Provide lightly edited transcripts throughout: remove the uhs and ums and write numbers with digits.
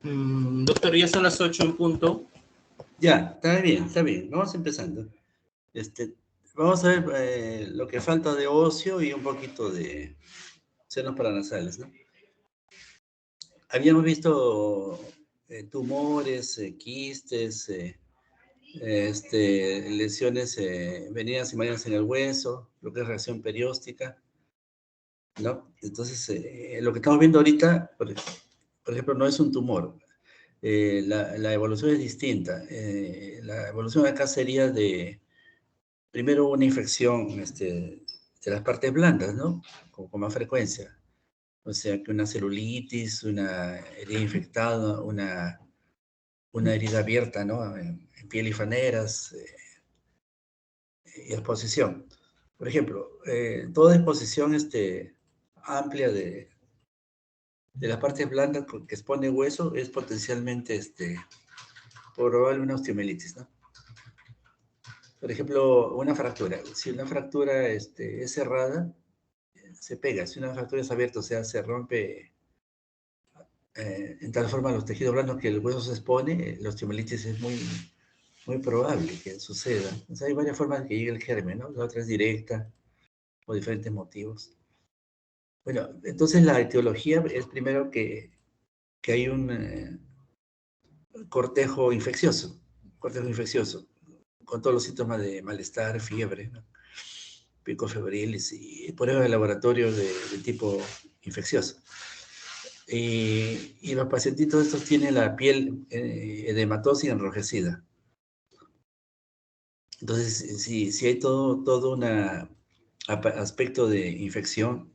Doctor, ya son las 8 en punto. Ya, está bien, está bien. Vamos empezando. Vamos a ver lo que falta de ocio y un poquito de senos paranasales, ¿no? Habíamos visto tumores, quistes, lesiones venidas y marinas en el hueso, lo que es reacción perióstica, ¿no? Entonces, lo que estamos viendo ahorita, por ejemplo, no es un tumor. La evolución es distinta. La evolución acá sería de, primero, una infección de las partes blandas, ¿no? Con más frecuencia. O sea, que una celulitis, una herida infectada, una herida abierta, ¿no? En piel y faneras, y exposición. Por ejemplo, toda exposición amplia de las partes blandas que expone hueso es potencialmente probable una osteomielitis, ¿no? Por ejemplo, una fractura. Si una fractura es cerrada, se pega. Si una fractura es abierta, o sea, se rompe en tal forma los tejidos blandos que el hueso se expone, la osteomielitis es muy, muy probable que suceda. O sea, hay varias formas de que llegue el germen, ¿no? La otra es directa, por diferentes motivos. Bueno, entonces la etiología es primero que hay un cortejo infeccioso, con todos los síntomas de malestar, fiebre, ¿no? Pico febriles y pruebas de laboratorio de tipo infeccioso. Y los pacientitos estos tienen la piel edematosa y enrojecida. Entonces, si hay todo un aspecto de infección,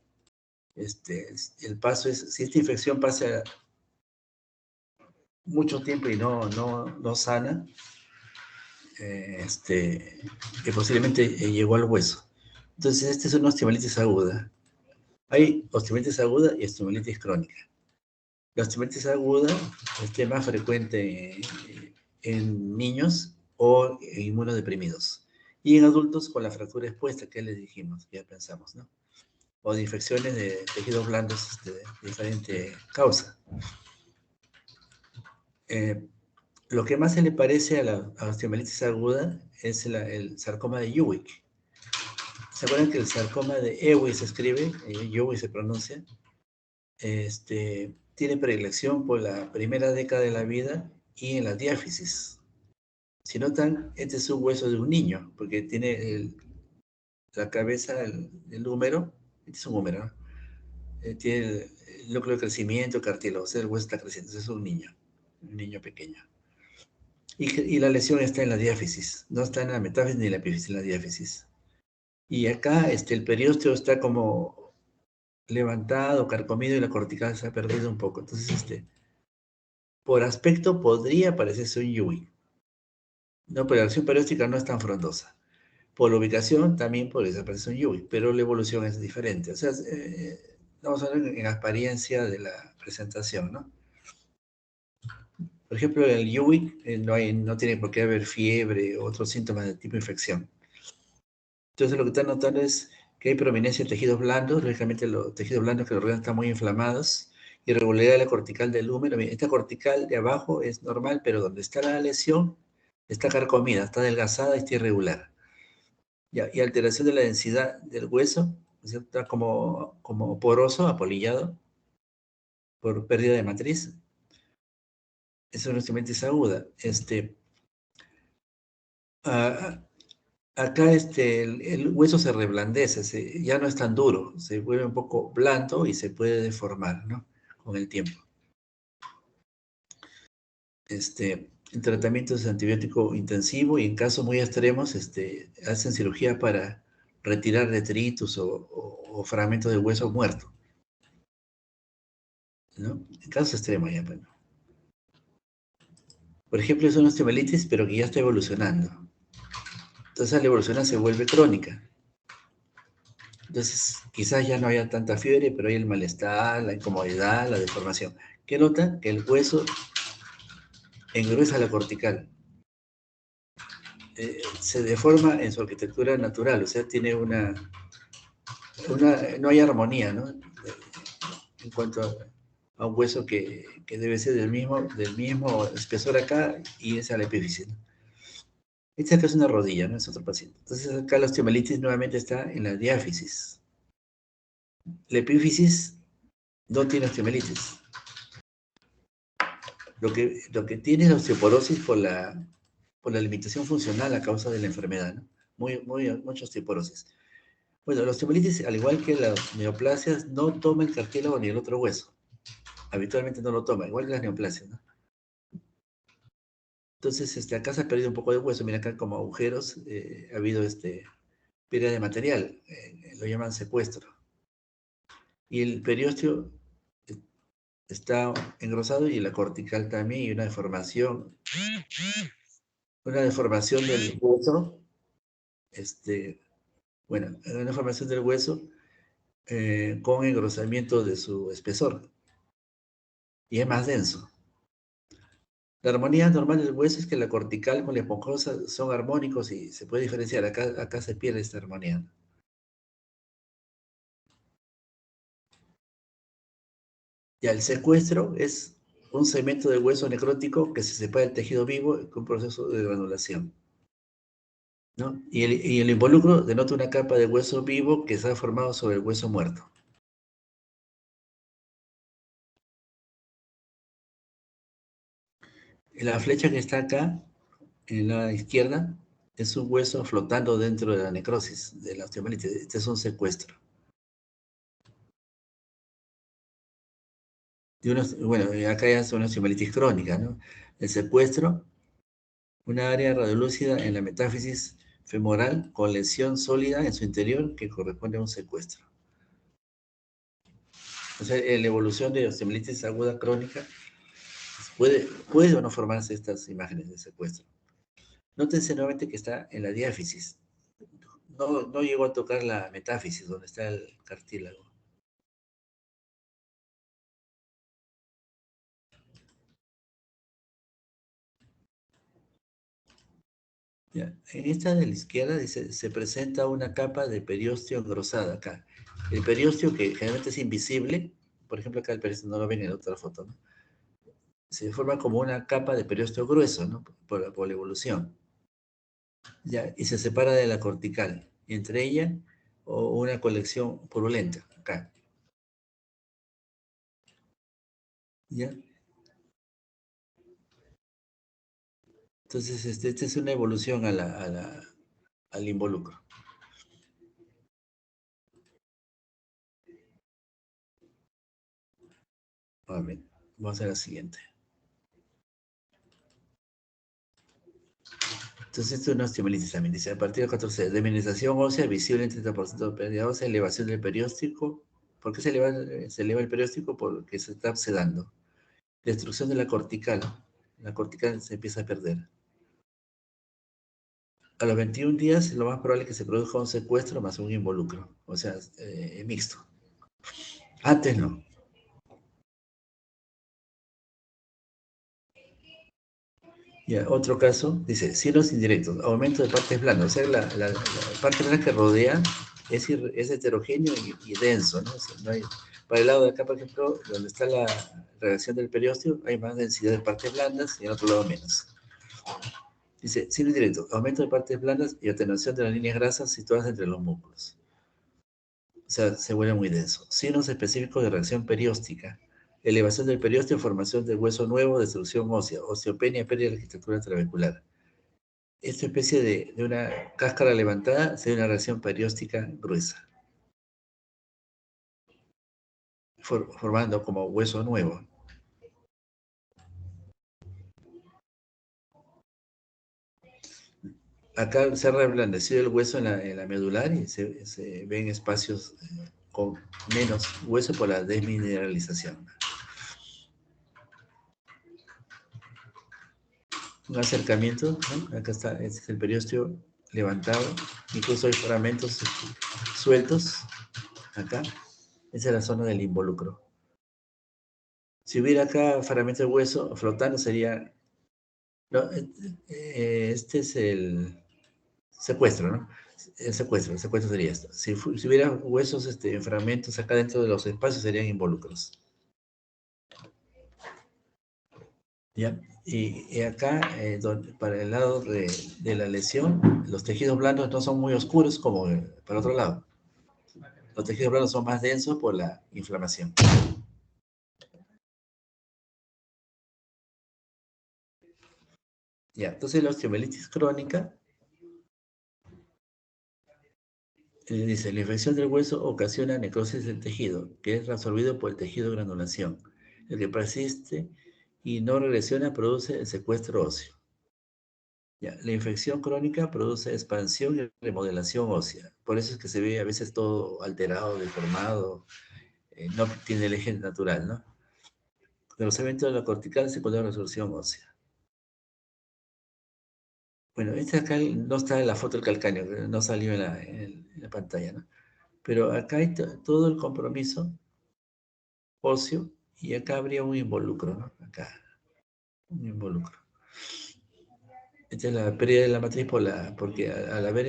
el paso es, si esta infección pasa mucho tiempo y no sana, que posiblemente llegó al hueso. Entonces, esta es una osteomielitis aguda. Hay osteomielitis aguda y osteomielitis crónica. La osteomielitis aguda es más frecuente en niños o en inmunodeprimidos. Y en adultos con la fractura expuesta, que les dijimos, ya pensamos, ¿no? O de infecciones de tejidos blandos de diferente causa. Lo que más se le parece a la osteomielitis aguda es el sarcoma de Ewing. ¿Se acuerdan que el sarcoma de Ewing se escribe? Ewing se pronuncia. Tiene predilección por la primera década de la vida y en la diáfisis. Si notan, este es un hueso de un niño, porque tiene la cabeza, el húmero, este es un húmero, ¿no? Tiene el núcleo de crecimiento cartílago, el hueso está creciendo, es un niño pequeño. Y la lesión está en la diáfisis, no está en la metáfisis ni en la epífisis, en la diáfisis. Y acá el periósteo está como levantado, carcomido, y la cortical se ha perdido un poco. Entonces, por aspecto podría parecerse un Ewing. No, pero la acción perióstica no es tan frondosa. Por la ubicación también podría parecer un Ewing, pero la evolución es diferente. O sea, vamos a ver en apariencia de la presentación, ¿no? Por ejemplo, el Ewing no tiene por qué haber fiebre o otros síntomas de tipo infección. Entonces, lo que están notando es que hay prominencia de tejidos blandos. Lógicamente, los tejidos blandos que lo rodean están muy inflamados. Irregularidad de la cortical del húmero. Esta cortical de abajo es normal, pero donde está la lesión está carcomida, está adelgazada y está irregular. Y alteración de la densidad del hueso, está como poroso, apolillado, por pérdida de matriz. Eso no es aguda. Acá el hueso se reblandece, ya no es tan duro, se vuelve un poco blando y se puede deformar, ¿no? Con el tiempo. El tratamiento es antibiótico intensivo y en casos muy extremos hacen cirugía para retirar detritus o fragmentos de hueso muerto, ¿no? En casos extremos ya, bueno. Por ejemplo, es una osteomielitis, pero que ya está evolucionando. Entonces, al evolucionar se vuelve crónica. Entonces, quizás ya no haya tanta fiebre, pero hay el malestar, la incomodidad, la deformación. ¿Qué nota? Que el hueso engruesa la cortical. Se deforma en su arquitectura natural, o sea, tiene no hay armonía, ¿no? En cuanto a un hueso que debe ser del mismo espesor acá y es a la epífisis, ¿no? Esta acá es una rodilla, ¿no? Es otro paciente. Entonces acá la osteomelitis nuevamente está en la diáfisis. La epífisis no tiene osteomelitis. Lo que tiene es la osteoporosis por la limitación funcional a causa de la enfermedad, ¿no? Mucha osteoporosis. Bueno, la osteomelitis, al igual que las neoplasias, no toma el cartílago ni el otro hueso. Habitualmente no lo toma, igual que las neoplasias, ¿no? Entonces, acá se ha perdido un poco de hueso. Mira acá como agujeros, ha habido pérdida de material, lo llaman secuestro. Y el periósteo está engrosado y la cortical también, y una deformación del hueso, una deformación del hueso con engrosamiento de su espesor, y es más denso. La armonía normal del hueso es que la cortical con la esponjosa son armónicos y se puede diferenciar. Acá se pierde esta armonía. Ya el secuestro es un segmento del hueso necrótico que se separa del tejido vivo con un proceso de granulación, ¿no? Y el involucro denota una capa de hueso vivo que se ha formado sobre el hueso muerto. La flecha que está acá, en la izquierda, es un hueso flotando dentro de la necrosis, de la osteomelitis. Este es un secuestro. Acá ya es una osteomelitis crónica, ¿no? El secuestro, una área radiolúcida en la metáfisis femoral con lesión sólida en su interior que corresponde a un secuestro. O sea, en la evolución de osteomelitis aguda crónica, puede o no formarse estas imágenes de secuestro. Nótense nuevamente que está en la diáfisis. No llegó a tocar la metáfisis, donde está el cartílago. Ya. En esta de la izquierda dice, se presenta una capa de periósteo engrosada acá. El periósteo, que generalmente es invisible, por ejemplo acá el periósteo no lo ven en otra foto, ¿no? Se forma como una capa de periósteo grueso, ¿no? Por la evolución. Ya, y se separa de la cortical. Y entre ella, una colección purulenta, acá. ¿Ya? Entonces, esta es una evolución al involucro. A ver, vamos a la siguiente. Entonces, esto es una osteomelitis también. Dice, a partir del 14, demineralización ósea visible en 30% de pérdida ósea, elevación del perióstico. ¿Por qué se eleva el perióstico? Porque se está sedando. Destrucción de la cortical. La cortical se empieza a perder. A los 21 días, lo más probable es que se produzca un secuestro más un involucro. O sea, mixto. Antes no. Ya, otro caso, dice, signos indirectos, aumento de partes blandas. O sea, la parte blanda que rodea es heterogéneo y denso, ¿no? O sea, para el lado de acá, por ejemplo, donde está la reacción del periósteo, hay más densidad de partes blandas y en otro lado menos. Dice, signo indirecto, aumento de partes blandas y atenuación de las líneas grasas situadas entre los músculos. O sea, se vuelve muy denso. Signos específicos de reacción perióstica. Elevación del periósteo, formación del hueso nuevo, destrucción ósea, osteopenia, pérdida de la estructura trabecular. Esta especie de una cáscara levantada sería una reacción perióstica gruesa, formando como hueso nuevo. Acá se ha reblandecido el hueso en la medular y se ven espacios con menos hueso por la desmineralización. Un acercamiento, ¿no? Acá está, este es el periósteo levantado, incluso hay fragmentos sueltos, acá, esa es la zona del involucro. Si hubiera acá fragmentos de hueso flotando sería, no, este es el secuestro, ¿no? El secuestro sería esto. Si hubiera huesos en fragmentos acá dentro de los espacios serían involucros. ¿ya? Y acá, para el lado de la lesión, los tejidos blandos no son muy oscuros como para otro lado. Los tejidos blandos son más densos por la inflamación. Ya, entonces la osteomielitis crónica, dice, la infección del hueso ocasiona necrosis del tejido, que es reabsorbido por el tejido de granulación. El que persiste y no regresiona produce el secuestro óseo. Ya, la infección crónica produce expansión y remodelación ósea. Por eso es que se ve a veces todo alterado, deformado, no tiene el eje natural, ¿no? Engrosamiento de la cortical secundaria a resorción ósea. Bueno, este acá no está en la foto del calcáneo, no salió en la pantalla, ¿no? Pero acá hay todo el compromiso óseo y acá habría un involucro, ¿no? Acá, un involucro. Esta es la pérdida de la matriz porque al haber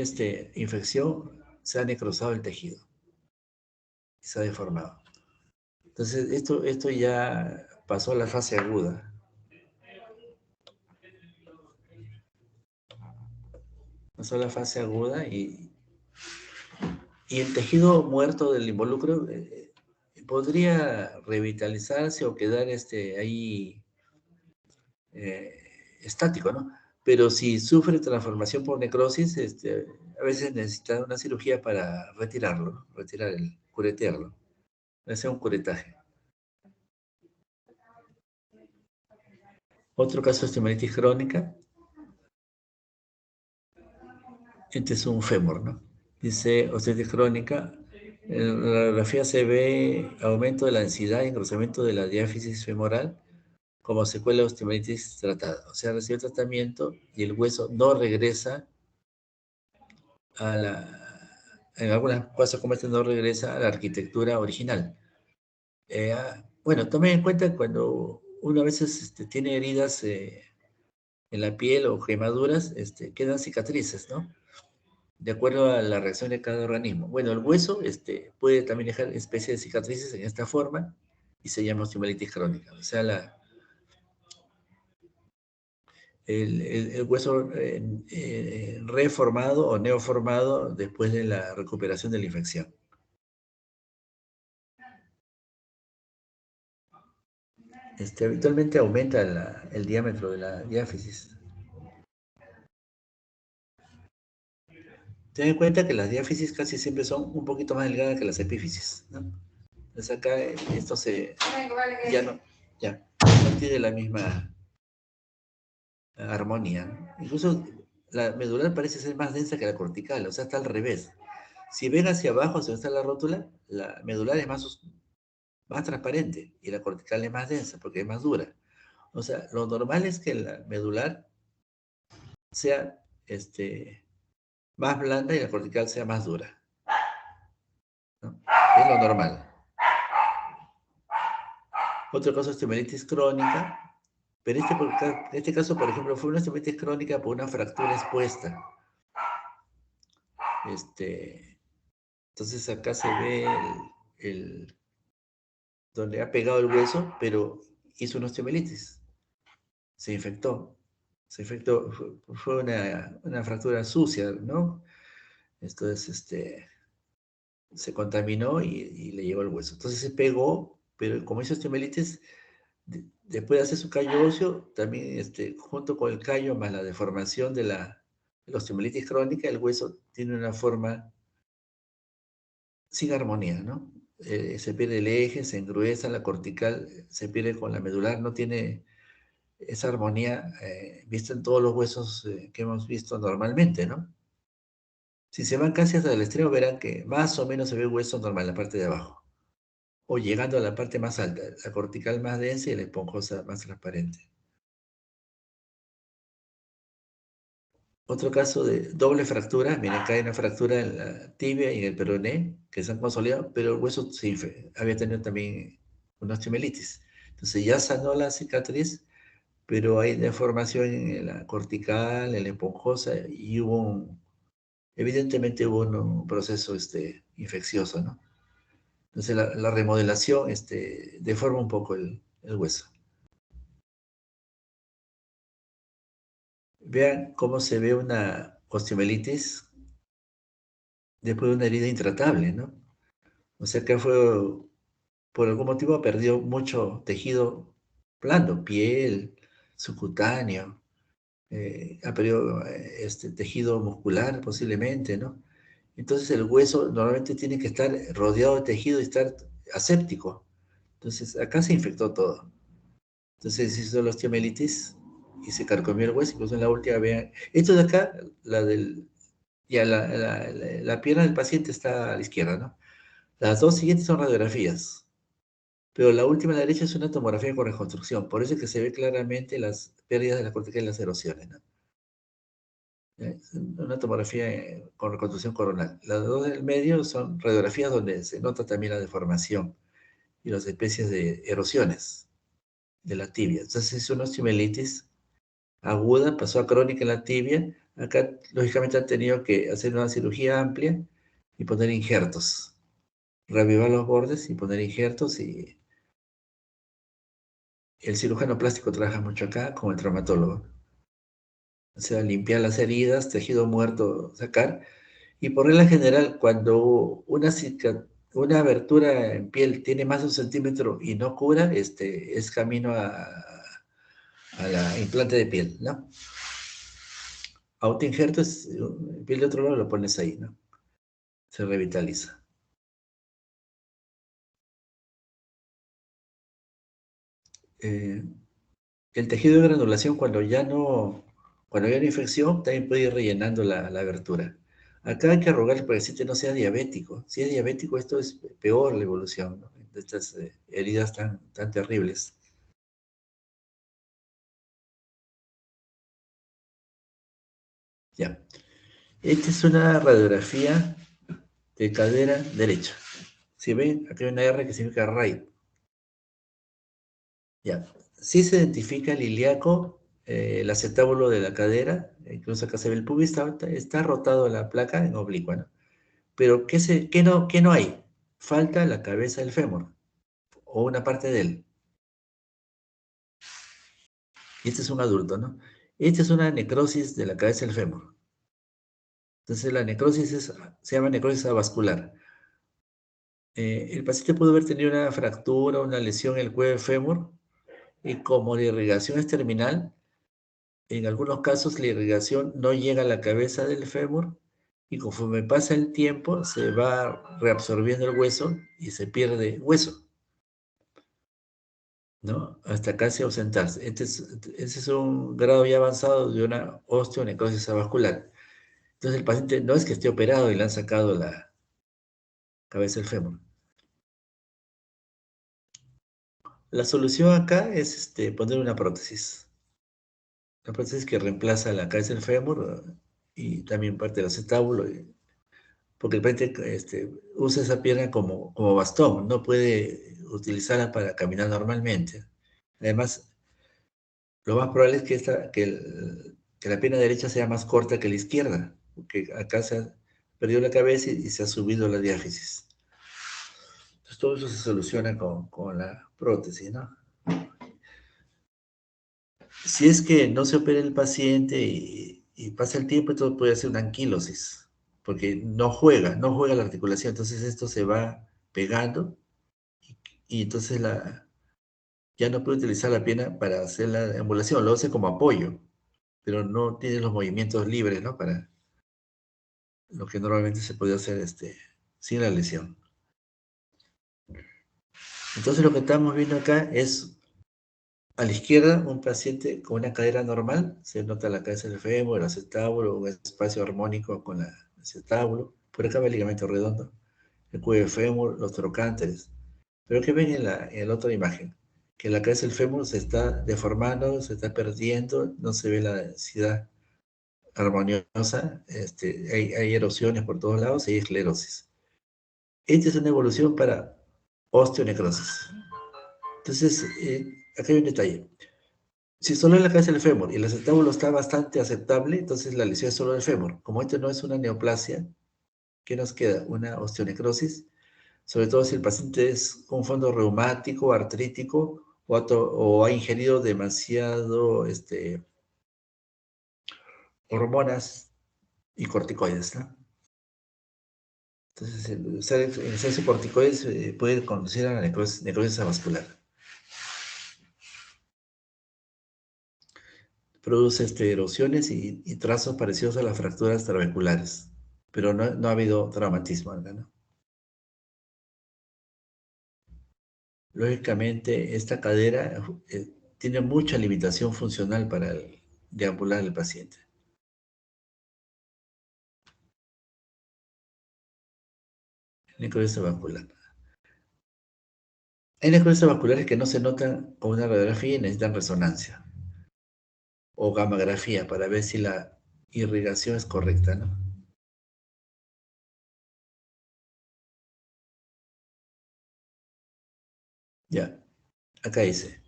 infección se ha necrosado el tejido, se ha deformado. Entonces, esto ya pasó a la fase aguda. Pasó a la fase aguda y el tejido muerto del involucro podría revitalizarse o quedar ahí eh, estático, ¿no? Pero si sufre transformación por necrosis, a veces necesita una cirugía para retirarlo, ¿no? Curetearlo, hacer un curetaje. Otro caso de osteomelitis crónica, este es un fémur, ¿no? Dice osteomelitis crónica, en la radiografía se ve aumento de la densidad y engrosamiento de la diáfisis femoral como secuela de osteomelitis tratada. O sea, recibe tratamiento y el hueso no regresa en algunas cosas como este no regresa a la arquitectura original. Bueno, tomen en cuenta cuando uno a veces tiene heridas en la piel o quemaduras, quedan cicatrices, ¿no? De acuerdo a la reacción de cada organismo. Bueno, el hueso puede también dejar especies de cicatrices en esta forma y se llama osteomelitis crónica. O sea, el hueso reformado o neoformado después de la recuperación de la infección. Habitualmente aumenta el diámetro de la diáfisis. Ten en cuenta que las diáfisis casi siempre son un poquito más delgadas que las epífisis, ¿no? Entonces acá esto no tiene la misma armonía, ¿no? Incluso la medular parece ser más densa que la cortical, o sea, está al revés. Si ven hacia abajo, hacia donde está la rótula, la medular es más transparente y la cortical es más densa porque es más dura. O sea, lo normal es que la medular sea más blanda y la cortical sea más dura, ¿no? Es lo normal. Otro caso es osteomelitis crónica, pero en este caso, por ejemplo, fue una osteomelitis crónica por una fractura expuesta. Entonces acá se ve donde ha pegado el hueso, pero hizo una osteomelitis. Se infectó. Fue una fractura sucia, ¿no? Entonces, se contaminó y le llegó al hueso. Entonces se pegó, pero como hizo osteomelitis, después de hacer su callo óseo, también junto con el callo más la deformación de la osteomelitis crónica, el hueso tiene una forma sin armonía, ¿no? Se pierde el eje, se engruesa, la cortical se pierde con la medular, no tiene esa armonía vista en todos los huesos que hemos visto normalmente, ¿no? Si se van casi hasta el extremo, verán que más o menos se ve el hueso normal, la parte de abajo, o llegando a la parte más alta, la cortical más densa y la esponjosa más transparente. Otro caso de doble fractura, miren, acá hay una fractura en la tibia y en el peroné, que se han consolidado, pero el hueso había tenido también una osteomelitis. Entonces ya sanó la cicatriz, pero hay deformación en la cortical, en la esponjosa, y evidentemente hubo un proceso infeccioso, ¿no? Entonces la remodelación deforma un poco el hueso. Vean cómo se ve una osteomelitis después de una herida intratable, ¿no? O sea que por algún motivo perdió mucho tejido blando, piel, subcutáneo, ha perdido tejido muscular posiblemente, ¿no? Entonces el hueso normalmente tiene que estar rodeado de tejido y estar aséptico. Entonces acá se infectó todo. Entonces se hizo la osteomelitis y se carcomió el hueso. Incluso en la última, vean, esto de acá, ya la pierna del paciente está a la izquierda, ¿no? Las dos siguientes son radiografías, pero la última a la derecha es una tomografía con reconstrucción. Por eso es que se ve claramente las pérdidas de la corteza y las erosiones, ¿no? Una tomografía con reconstrucción coronal. Las dos del medio son radiografías donde se nota también la deformación y las especies de erosiones de la tibia. Entonces es una osteomelitis aguda, pasó a crónica en la tibia. Acá, lógicamente, han tenido que hacer una cirugía amplia y poner injertos. Reavivar los bordes y poner injertos. Y el cirujano plástico trabaja mucho acá, como el traumatólogo. O sea, limpiar las heridas, tejido muerto, sacar. Y por regla general, cuando una abertura en piel tiene más de 1 centímetro y no cura, es camino a la implante de piel, ¿no? Autoinjerto es piel de otro lado, lo pones ahí, ¿no? Se revitaliza. Eh, el tejido de granulación, cuando ya no hay infección, también puede ir rellenando la abertura. Acá hay que rogarle para que el paciente no sea diabético. Si es diabético, esto es peor la evolución, ¿no? De estas heridas tan terribles. Ya. Esta es una radiografía de cadera derecha. Si ven, aquí hay una R que significa right. Ya. Sí se identifica el ilíaco, el acetábulo de la cadera, incluso acá se ve el pubis, está rotado la placa en oblicua, ¿no? Pero ¿qué no hay? Falta la cabeza del fémur, o una parte de él. Y este es un adulto, ¿no? Esta es una necrosis de la cabeza del fémur. Entonces la necrosis se llama necrosis avascular. El paciente pudo haber tenido una fractura, una lesión en el cuello del fémur, y como la irrigación es terminal, en algunos casos la irrigación no llega a la cabeza del fémur, y conforme pasa el tiempo se va reabsorbiendo el hueso y se pierde hueso, ¿no? Hasta casi ausentarse. Ese es un grado ya avanzado de una osteonecrosis avascular. Entonces el paciente no es que esté operado y le han sacado la cabeza del fémur. La solución acá es poner una prótesis. La prótesis que reemplaza la cabeza del fémur y también parte del acetábulo, porque el paciente usa esa pierna como bastón, no puede utilizarla para caminar normalmente. Además, lo más probable es que la pierna derecha sea más corta que la izquierda, porque acá se ha perdido la cabeza y se ha subido la diáfisis. Entonces todo eso se soluciona con la prótesis, ¿no? Si es que no se opera el paciente y pasa el tiempo, entonces puede hacer una anquilosis, porque no juega la articulación, entonces esto se va pegando y entonces ya no puede utilizar la pierna para hacer la ambulación, lo hace como apoyo, pero no tiene los movimientos libres, ¿no? Para lo que normalmente se puede hacer sin la lesión. Entonces lo que estamos viendo acá es a la izquierda un paciente con una cadera normal, se nota la cabeza del fémur, el acetábulo, un espacio armónico con el acetábulo, por acá va el ligamento redondo, el cuello del fémur, los trocánteres. Pero ¿qué ven en la otra imagen? Que la cabeza del fémur se está deformando, se está perdiendo, no se ve la densidad armoniosa, hay erosiones por todos lados y hay esclerosis. Esta es una evolución para osteonecrosis. Entonces, acá hay un detalle. Si solo en la cabeza del fémur y el acetábulo está bastante aceptable, entonces la lesión es solo del fémur. Como esto no es una neoplasia, ¿qué nos queda? Una osteonecrosis, sobre todo si el paciente es un fondo reumático, artrítico, o ha ingerido demasiado hormonas y corticoides, ¿no? Entonces, el exceso de corticoides puede conducir a la necrosis avascular. Produce erosiones y trazos parecidos a las fracturas trabeculares, pero no ha habido traumatismo acá, ¿no? Lógicamente, esta cadera tiene mucha limitación funcional para deambular el paciente. Necrosis vascular. Hay necrosis vasculares que no se notan con una radiografía y necesitan resonancia o gammagrafía para ver si la irrigación es correcta, ¿no? Ya, acá dice.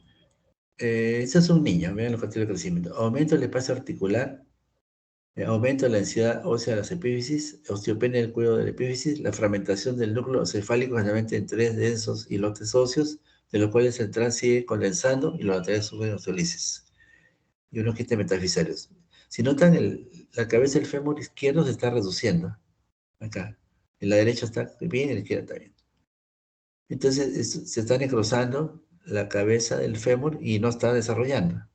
Ese es un niño, vean los factores de crecimiento. Aumento del espacio articular, aumento de la densidad ósea de las epífisis, osteopenia del cuello de la epífisis, la fragmentación del núcleo cefálico generalmente en tres densos islotes óseos, de los cuales el central sigue condensando y los laterales sufren osteolisis. Y unos quistes metafisarios. Si notan, la cabeza del fémur izquierdo se está reduciendo, acá. En la derecha está bien, en la izquierda está bien. Entonces se está necrosando la cabeza del fémur y no está desarrollando.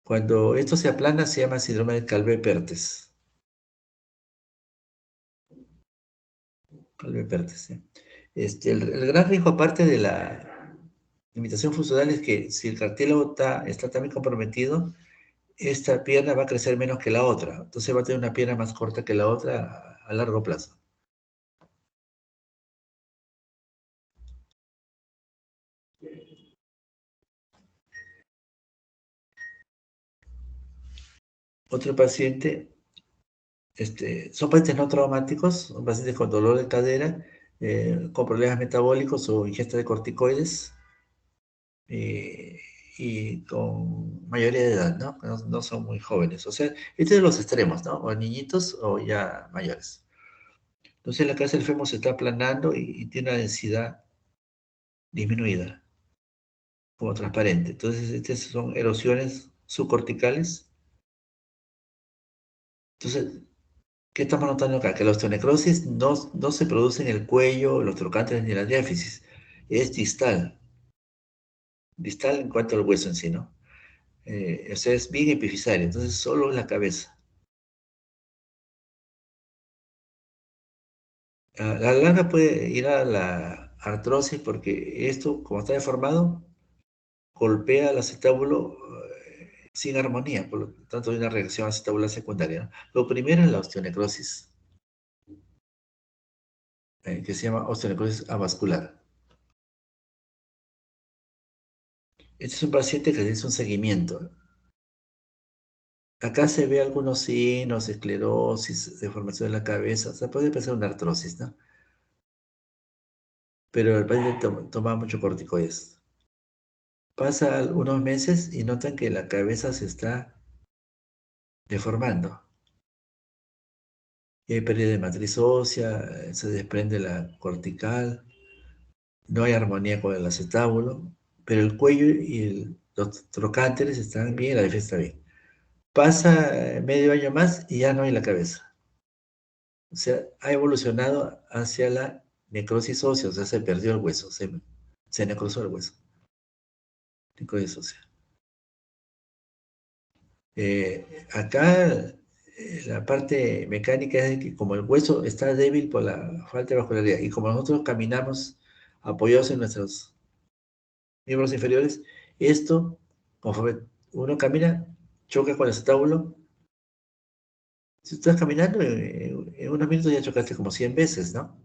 Cuando esto se aplana, se llama síndrome de Calvé-Pertes. Calvé-Pertes, ¿sí? El gran riesgo, aparte de la limitación funcional, es que si el cartílago está también comprometido, esta pierna va a crecer menos que la otra. Entonces va a tener una pierna más corta que la otra a largo plazo. Otro paciente, son pacientes no traumáticos, son pacientes con dolor de cadera, con problemas metabólicos o ingesta de corticoides, eh, y con mayoría de edad, ¿no? No son muy jóvenes. O sea, este es de los extremos, ¿no? O niñitos o ya mayores. Entonces la cabeza del fémur se está aplanando y tiene una densidad disminuida, como transparente. Entonces, estas son erosiones subcorticales. Entonces, ¿qué estamos notando acá? Que la osteonecrosis no se produce en el cuello, los trocánteres ni la diáfisis. Es distal. Distal en cuanto al hueso en sí, ¿no? O sea, es bien epifisario. Entonces, solo en la cabeza. A la larga puede ir a la artrosis porque esto, como está deformado, golpea al acetábulo sin armonía, por lo tanto hay una reacción acetabular secundaria, ¿no? Lo primero es la osteonecrosis, que se llama osteonecrosis avascular. Este es un paciente que tiene un seguimiento. Acá se ve algunos signos, esclerosis, deformación de la cabeza, o sea, puede empezar una artrosis, ¿no? Pero el paciente toma mucho corticoides. Pasa unos meses y notan que la cabeza se está deformando. Y hay pérdida de matriz ósea, se desprende la cortical, no hay armonía con el acetábulo, pero el cuello y los trocánteres están bien, la defensa está bien. Pasa medio año más y ya no hay la cabeza. O sea, ha evolucionado hacia la necrosis ósea, o sea, se perdió el hueso, se necrosó el hueso. Necrosis ósea. Acá la parte mecánica es de que como el hueso está débil por la falta de vascularidad y como nosotros caminamos apoyados en nuestros miembros inferiores, esto, conforme uno camina, choca con el acetábulo. Si tú estás caminando, en unos minutos ya chocaste como 100 veces, ¿no?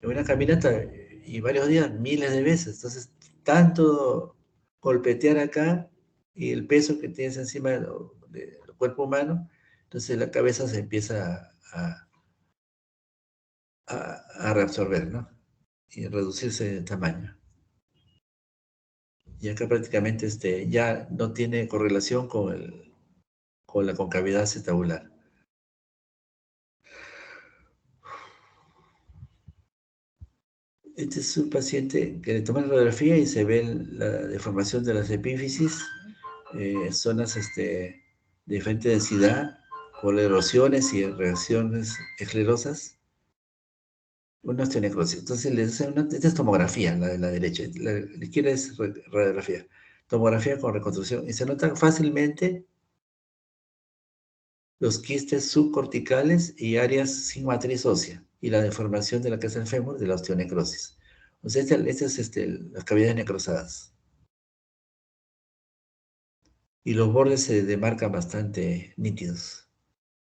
En una caminata y varios días, miles de veces. Entonces, tanto golpetear acá y el peso que tienes encima del cuerpo humano, entonces la cabeza se empieza a reabsorber, ¿no? Y reducirse de tamaño. Y acá prácticamente ya no tiene correlación con la concavidad acetabular. Este es un paciente que le toman radiografía y se ve la deformación de las epífisis zonas de diferente densidad por erosiones y reacciones esclerosas, una osteonecrosis. Entonces les hacen esta es tomografía, la de la derecha, la izquierda es radiografía. Tomografía con reconstrucción. Y se notan fácilmente los quistes subcorticales y áreas sin matriz ósea, y la deformación de la casa del fémur de la osteonecrosis. O sea, este es las cavidades necrosadas. Y los bordes se demarcan bastante nítidos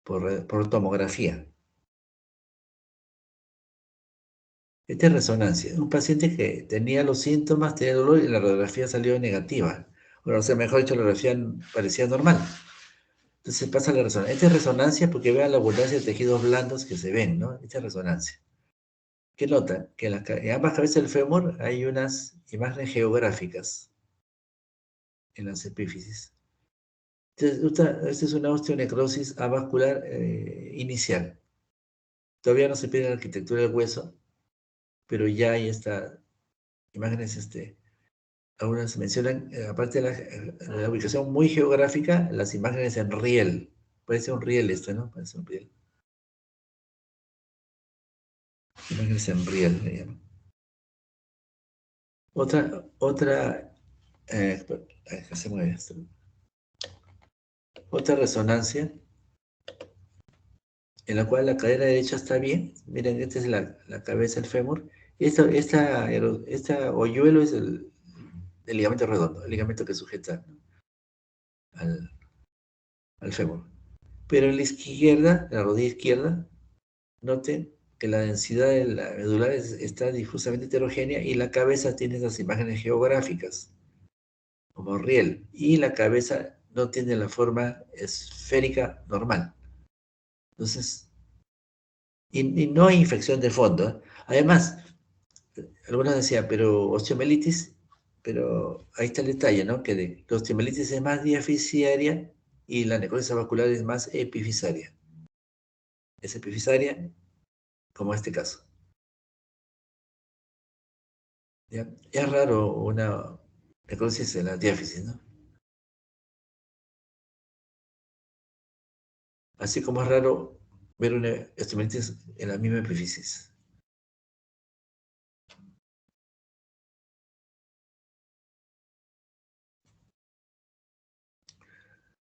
por tomografía. Esta es resonancia. Un paciente que tenía los síntomas, tenía dolor y la radiografía salió negativa. Bueno, o sea, mejor dicho, la radiografía parecía normal. Entonces pasa la resonancia. Esta es resonancia porque vean la abundancia de tejidos blandos que se ven, ¿no? Esta es resonancia. ¿Qué nota? Que en ambas cabezas del fémur hay unas imágenes geográficas en las epífisis. Entonces, esta es una osteonecrosis avascular inicial. Todavía no se pide la arquitectura del hueso, pero ya hay estas imágenes, algunas mencionan, aparte de la ubicación muy geográfica, las imágenes en riel. Parece un riel esto, ¿no? Parece un riel. Imágenes en riel, le llaman. Otra, se mueve esto. Otra resonancia en la cual la cadera derecha está bien. Miren, esta es la cabeza del fémur. Esta hoyuelo es el ligamento redondo, el ligamento que sujeta, ¿no? al fémur. Pero en la izquierda, la rodilla izquierda, noten que la densidad de la medular está difusamente heterogénea y la cabeza tiene esas imágenes geográficas, como riel, y la cabeza no tiene la forma esférica normal. Entonces, y no hay infección de fondo, ¿eh? Además, algunos decían, pero osteomelitis, pero ahí está el detalle, ¿no? Que la osteomelitis es más diaficiaria y la necrosis vascular es más epifisaria. Es epifisaria, como este caso. ¿Ya? Es raro una necrosis en la diáfisis, ¿no? Así como es raro ver una osteomelitis en la misma epífisis.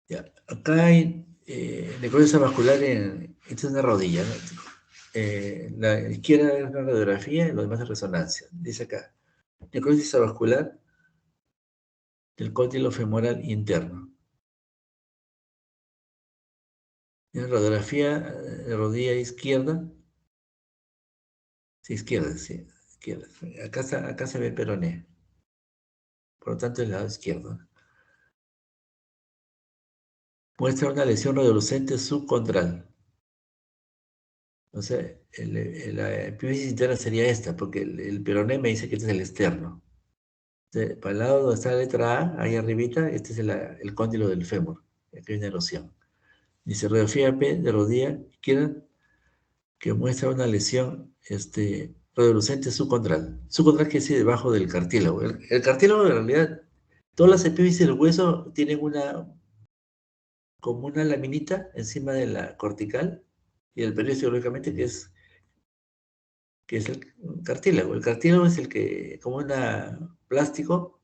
¿Ya? Acá hay necrosis vascular esta es una rodilla, ¿no? La izquierda es una radiografía y lo demás es resonancia. Dice acá, necrosis vascular del cóndilo femoral interno. En radiografía de rodilla izquierda, sí, izquierda, sí, izquierda. Acá se ve el peroné, por lo tanto el lado izquierdo. Muestra una lesión radiolucente subcondral. O sea, la epífisis interna sería esta, porque el peroné me dice que este es el externo. Entonces, para el lado donde está la letra A, ahí arribita, este es el cóndilo del fémur. Aquí hay una erosión. Dice radiografía P de rodilla izquierda, que muestra una lesión radiolucente subcondral. Subcondral quiere decir debajo del cartílago. El cartílago, en realidad, todas las epífisis del hueso tienen como una laminita encima de la cortical y el periósteo, lógicamente, que es el cartílago. El cartílago es el que, como un plástico,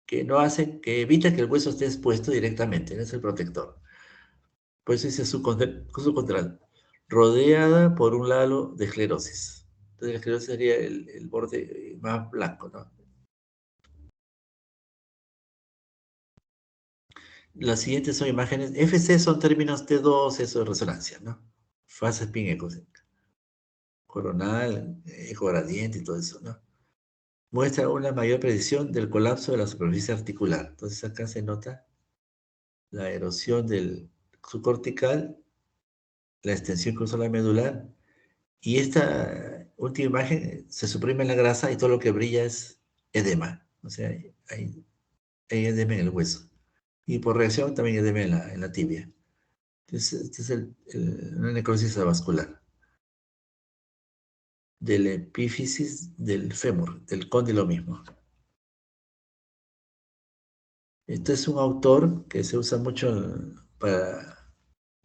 que no hace, que evita que el hueso esté expuesto directamente, es el protector. Por eso dice subcondral, rodeada por un halo de esclerosis. Entonces la esclerosis sería el borde más blanco, ¿no? Las siguientes son imágenes, FC son términos T2, eso de resonancia, ¿no? Fase spin eco, coronal, eco gradiente y todo eso, ¿no? Muestra una mayor predicción del colapso de la superficie articular. Entonces acá se nota la erosión del subcortical, la extensión cruzó la medular, y esta última imagen se suprime la grasa y todo lo que brilla es edema. O sea, hay edema en el hueso. Y por reacción también edema en la tibia. Entonces, este es una necrosis avascular de la epífisis del fémur, del cóndilo mismo. Este es un autor que se usa mucho para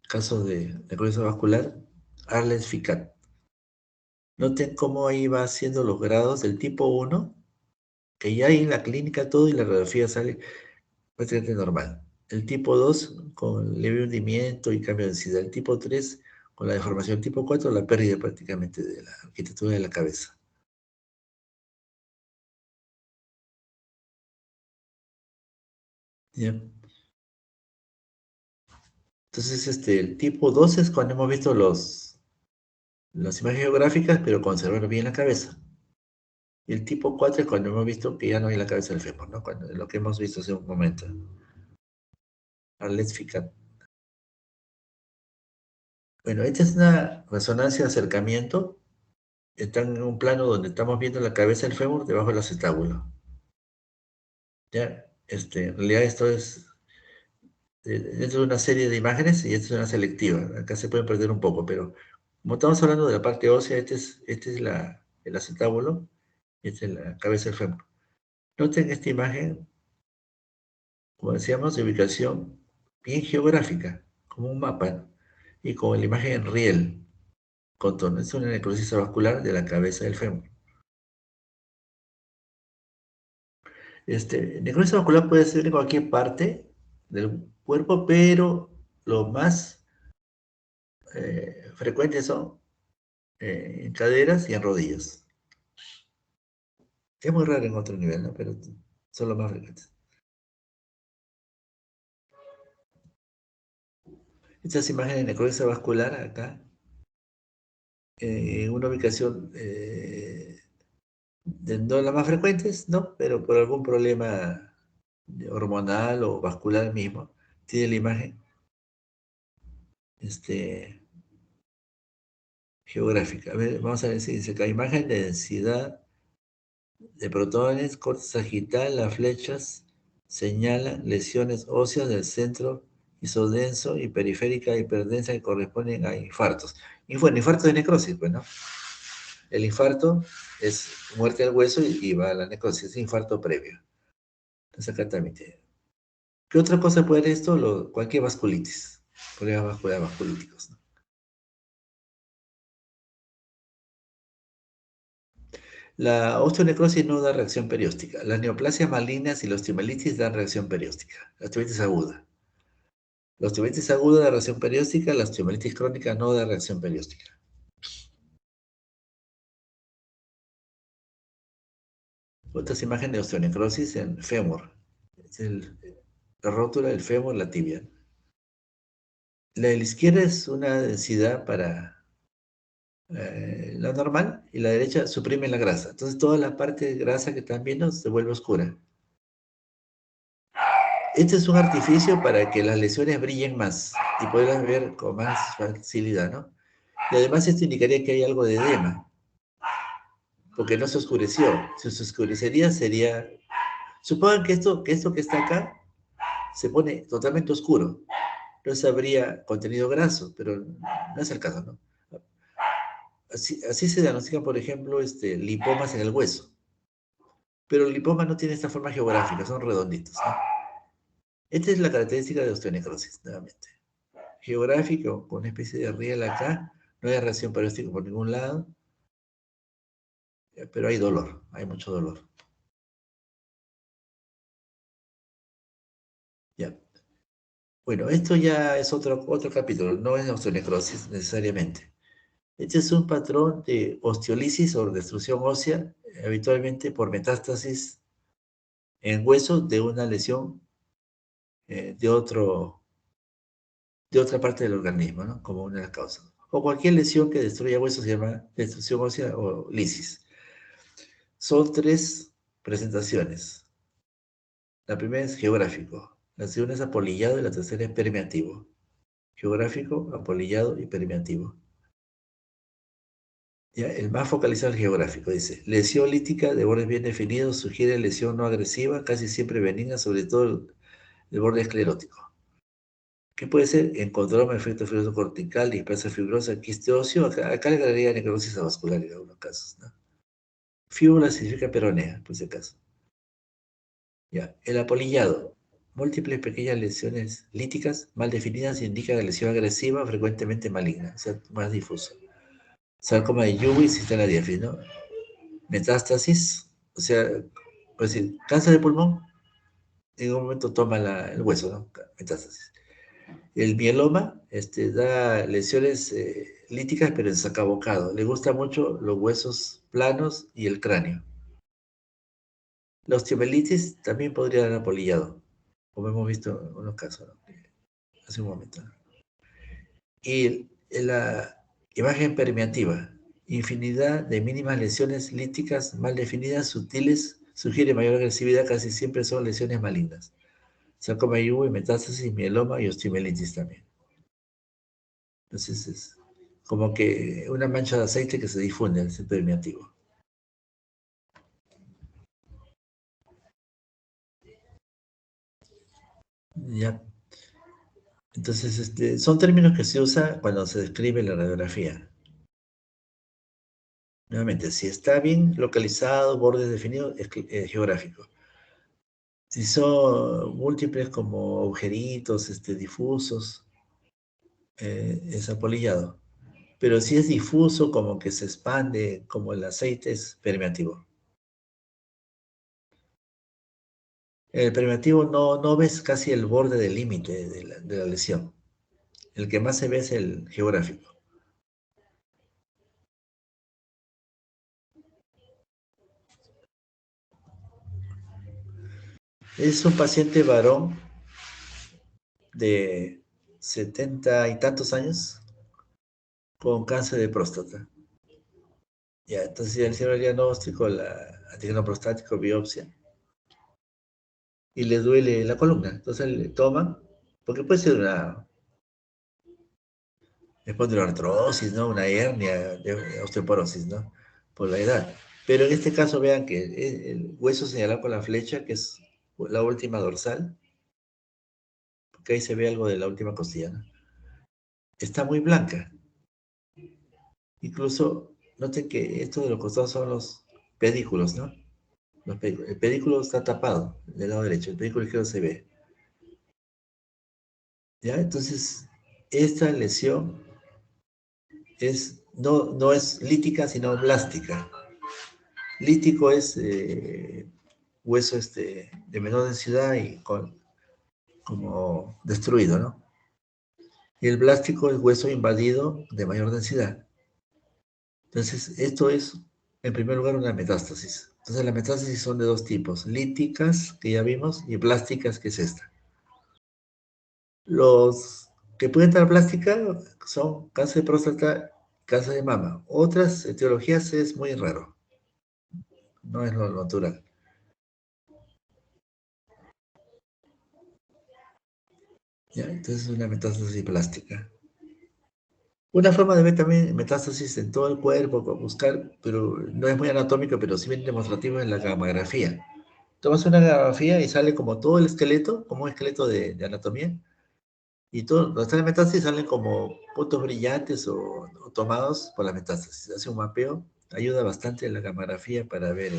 casos de necrosis vascular, Arlen Ficat. Noten cómo ahí va haciendo los grados del tipo 1, que ya ahí en la clínica todo y la radiografía sale prácticamente normal. El tipo 2 con leve hundimiento y cambio de densidad. El tipo 3 con la deformación. El tipo 4 la pérdida prácticamente de la arquitectura de la cabeza. ¿Ya? Entonces, el tipo 2 es cuando hemos visto las imágenes geográficas, pero conservar bien la cabeza. Y el tipo 4 es cuando hemos visto que ya no hay la cabeza del fémur, ¿no? Cuando, lo que hemos visto hace un momento. Arlen Ficat. Bueno, esta es una resonancia de acercamiento. Están en un plano donde estamos viendo la cabeza del fémur debajo del acetábulo. ¿Ya? En realidad esto es dentro de una serie de imágenes y esta es una selectiva. Acá se pueden perder un poco, pero como estamos hablando de la parte ósea, este es el acetábulo y esta es la cabeza del fémur. Noten esta imagen, como decíamos, de ubicación bien geográfica, como un mapa, ¿no? Y con la imagen en riel, contorno. Es una necrosis vascular de la cabeza del fémur. Necrosis vascular puede ser en cualquier parte del cuerpo, pero lo más frecuentes son en caderas y en rodillas. Es muy raro en otro nivel, ¿no? Pero son los más frecuentes. Estas imágenes de necrosis vascular acá, en una ubicación no las más frecuentes, ¿no? Pero por algún problema hormonal o vascular mismo, tiene la imagen geográfica. A ver, vamos a ver si dice acá, imagen de densidad de protones, corte sagital, las flechas señalan lesiones óseas del centro isodenso y periférica hiperdensa que corresponden a infartos. Y bueno, infarto de necrosis, pues, ¿no? El infarto es muerte del hueso y va a la necrosis, es infarto previo. Entonces acá también tiene. ¿Qué otra cosa puede dar esto? Cualquier vasculitis, problemas vasculares vasculíticos, ¿no? La osteonecrosis no da reacción perióstica. Las neoplasias malignas y la osteomelitis dan reacción perióstica. La osteomelitis aguda. La osteomelitis aguda da reacción perióstica, la osteomelitis crónica no da reacción perióstica. Otras imágenes de osteonecrosis en fémur. Es la rótula del fémur, la tibia. La de la izquierda es una densidad para la normal y la derecha suprime la grasa. Entonces toda la parte de grasa que están viendo se vuelve oscura. Este es un artificio para que las lesiones brillen más y poderlas ver con más facilidad, ¿no? Y además esto indicaría que hay algo de edema, porque no se oscureció. Si se oscurecería sería... Supongan que esto que está acá se pone totalmente oscuro. Entonces habría contenido graso, pero no es el caso, ¿no? Así se diagnostican, por ejemplo, lipomas en el hueso. Pero el lipoma no tiene esta forma geográfica, son redonditos, ¿no? Esta es la característica de osteonecrosis, nuevamente. Geográfico, con una especie de riel acá, no hay reacción perióstica por ningún lado, pero hay dolor, hay mucho dolor. Ya. Bueno, esto ya es otro capítulo, no es osteonecrosis necesariamente. Este es un patrón de osteolisis o destrucción ósea, habitualmente por metástasis en hueso de una lesión de otra parte del organismo, ¿no? Como una de las causas. O cualquier lesión que destruya huesos se llama destrucción ósea o lisis. Son tres presentaciones. La primera es geográfico, la segunda es apolillado y la tercera es permeativo. Geográfico, apolillado y permeativo. Ya, el más focalizado es el geográfico, dice. Lesión lítica de bordes bien definidos sugiere lesión no agresiva, casi siempre benigna, sobre todo el borde esclerótico. ¿Qué puede ser? Encondroma, efecto fibroso cortical, displasia fibrosa, quiste óseo. Acá le agregaría necrosis avascular en algunos casos, ¿no? Fíbula significa peronea, por si acaso. Ya, el apolillado. múltiples pequeñas lesiones líticas mal definidas indican lesión agresiva, frecuentemente maligna, o sea, más difuso. Sarcoma de Ewing, cisterna diáfis, ¿no? Metástasis, o sea, pues decir, cáncer de pulmón, en un momento toma el hueso, ¿no? Metástasis. El mieloma da lesiones líticas, pero en sacabocado. Le gustan mucho los huesos planos y el cráneo. La osteomielitis también podría dar apolillado, como hemos visto en unos casos, ¿no? Hace un momento, ¿no? Y la imagen permeativa, infinidad de mínimas lesiones líticas mal definidas, sutiles, sugiere mayor agresividad, casi siempre son lesiones malignas. Sarcoma de Ewing, metástasis, mieloma y osteomielitis también. Entonces es como que una mancha de aceite que se difunde en el centro permeativo. ¿Ya? Entonces, son términos que se usan cuando se describe la radiografía. Nuevamente, si está bien localizado, bordes definidos, es geográfico. Si son múltiples como agujeritos, difusos, es apolillado. Pero si es difuso, como que se expande, como el aceite, es permeativo. El permeativo no ves casi el borde del límite de la lesión. El que más se ve es el geográfico. Es un paciente varón de 70 y tantos años con cáncer de próstata. Ya, entonces ya le hicieron el diagnóstico, antígeno prostático, biopsia, y le duele la columna. Entonces le toman, porque puede ser una espondiloartrosis, ¿no? Una hernia de osteoporosis, ¿no? Por la edad. Pero en este caso vean que el hueso señalado con la flecha, que es la última dorsal, porque ahí se ve algo de la última costilla, ¿no? Está muy blanca. Incluso noten que estos de los costados son los pedículos, ¿no? El pedículo está tapado del lado derecho, el pedículo izquierdo se ve. ¿Ya? Entonces, esta lesión no es lítica, sino blástica. Lítico es hueso de menor densidad y como destruido, ¿no? Y el blástico es hueso invadido de mayor densidad. Entonces, esto es, en primer lugar, una metástasis. Entonces, las metástasis son de dos tipos, líticas, que ya vimos, y plásticas, que es esta. Los que pueden dar plástica son cáncer de próstata, cáncer de mama. Otras etiologías es muy raro, no es lo natural. ¿Ya? Entonces, es una metástasis plástica. Una forma de ver también metástasis en todo el cuerpo, buscar, pero no es muy anatómico, pero sí bien demostrativo en la gamografía. Tomas una gamografía y sale como todo el esqueleto, como un esqueleto de anatomía, y todo, donde está la metástasis salen como puntos brillantes o tomados por la metástasis. Hace un mapeo, ayuda bastante en la gamografía para ver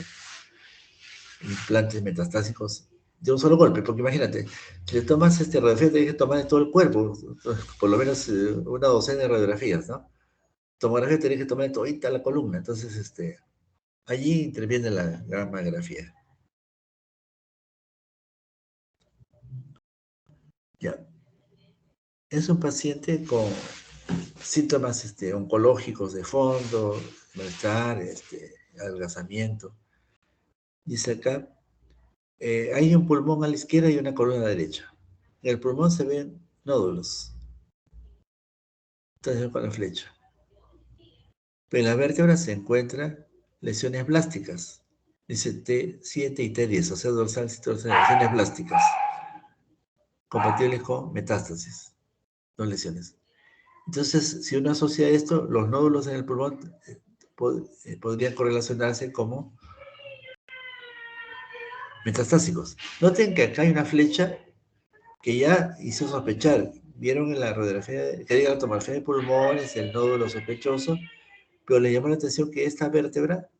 implantes metastásicos de un solo golpe, porque imagínate, si le tomas radiografía, tienes que tomar de todo el cuerpo, por lo menos una docena de radiografías, ¿no? Tomografía tenés que tomar todita la columna, entonces allí interviene la gamografía. Ya. Es un paciente con síntomas oncológicos de fondo, malestar, adelgazamiento. Dice acá, hay un pulmón a la izquierda y una columna a la derecha. En el pulmón se ven nódulos. Entonces con la flecha. Pero en la vértebra se encuentran lesiones blásticas. Dice T7 y T10, o sea, dorsal y dorsal, lesiones blásticas, compatibles con metástasis, dos lesiones. Entonces, si uno asocia esto, los nódulos en el pulmón podrían correlacionarse como metastásicos. Noten que acá hay una flecha que ya hizo sospechar. Vieron en la radiografía, que diga la tomografía de pulmones, el nódulo sospechoso, pero le llamó la atención que esta vértebra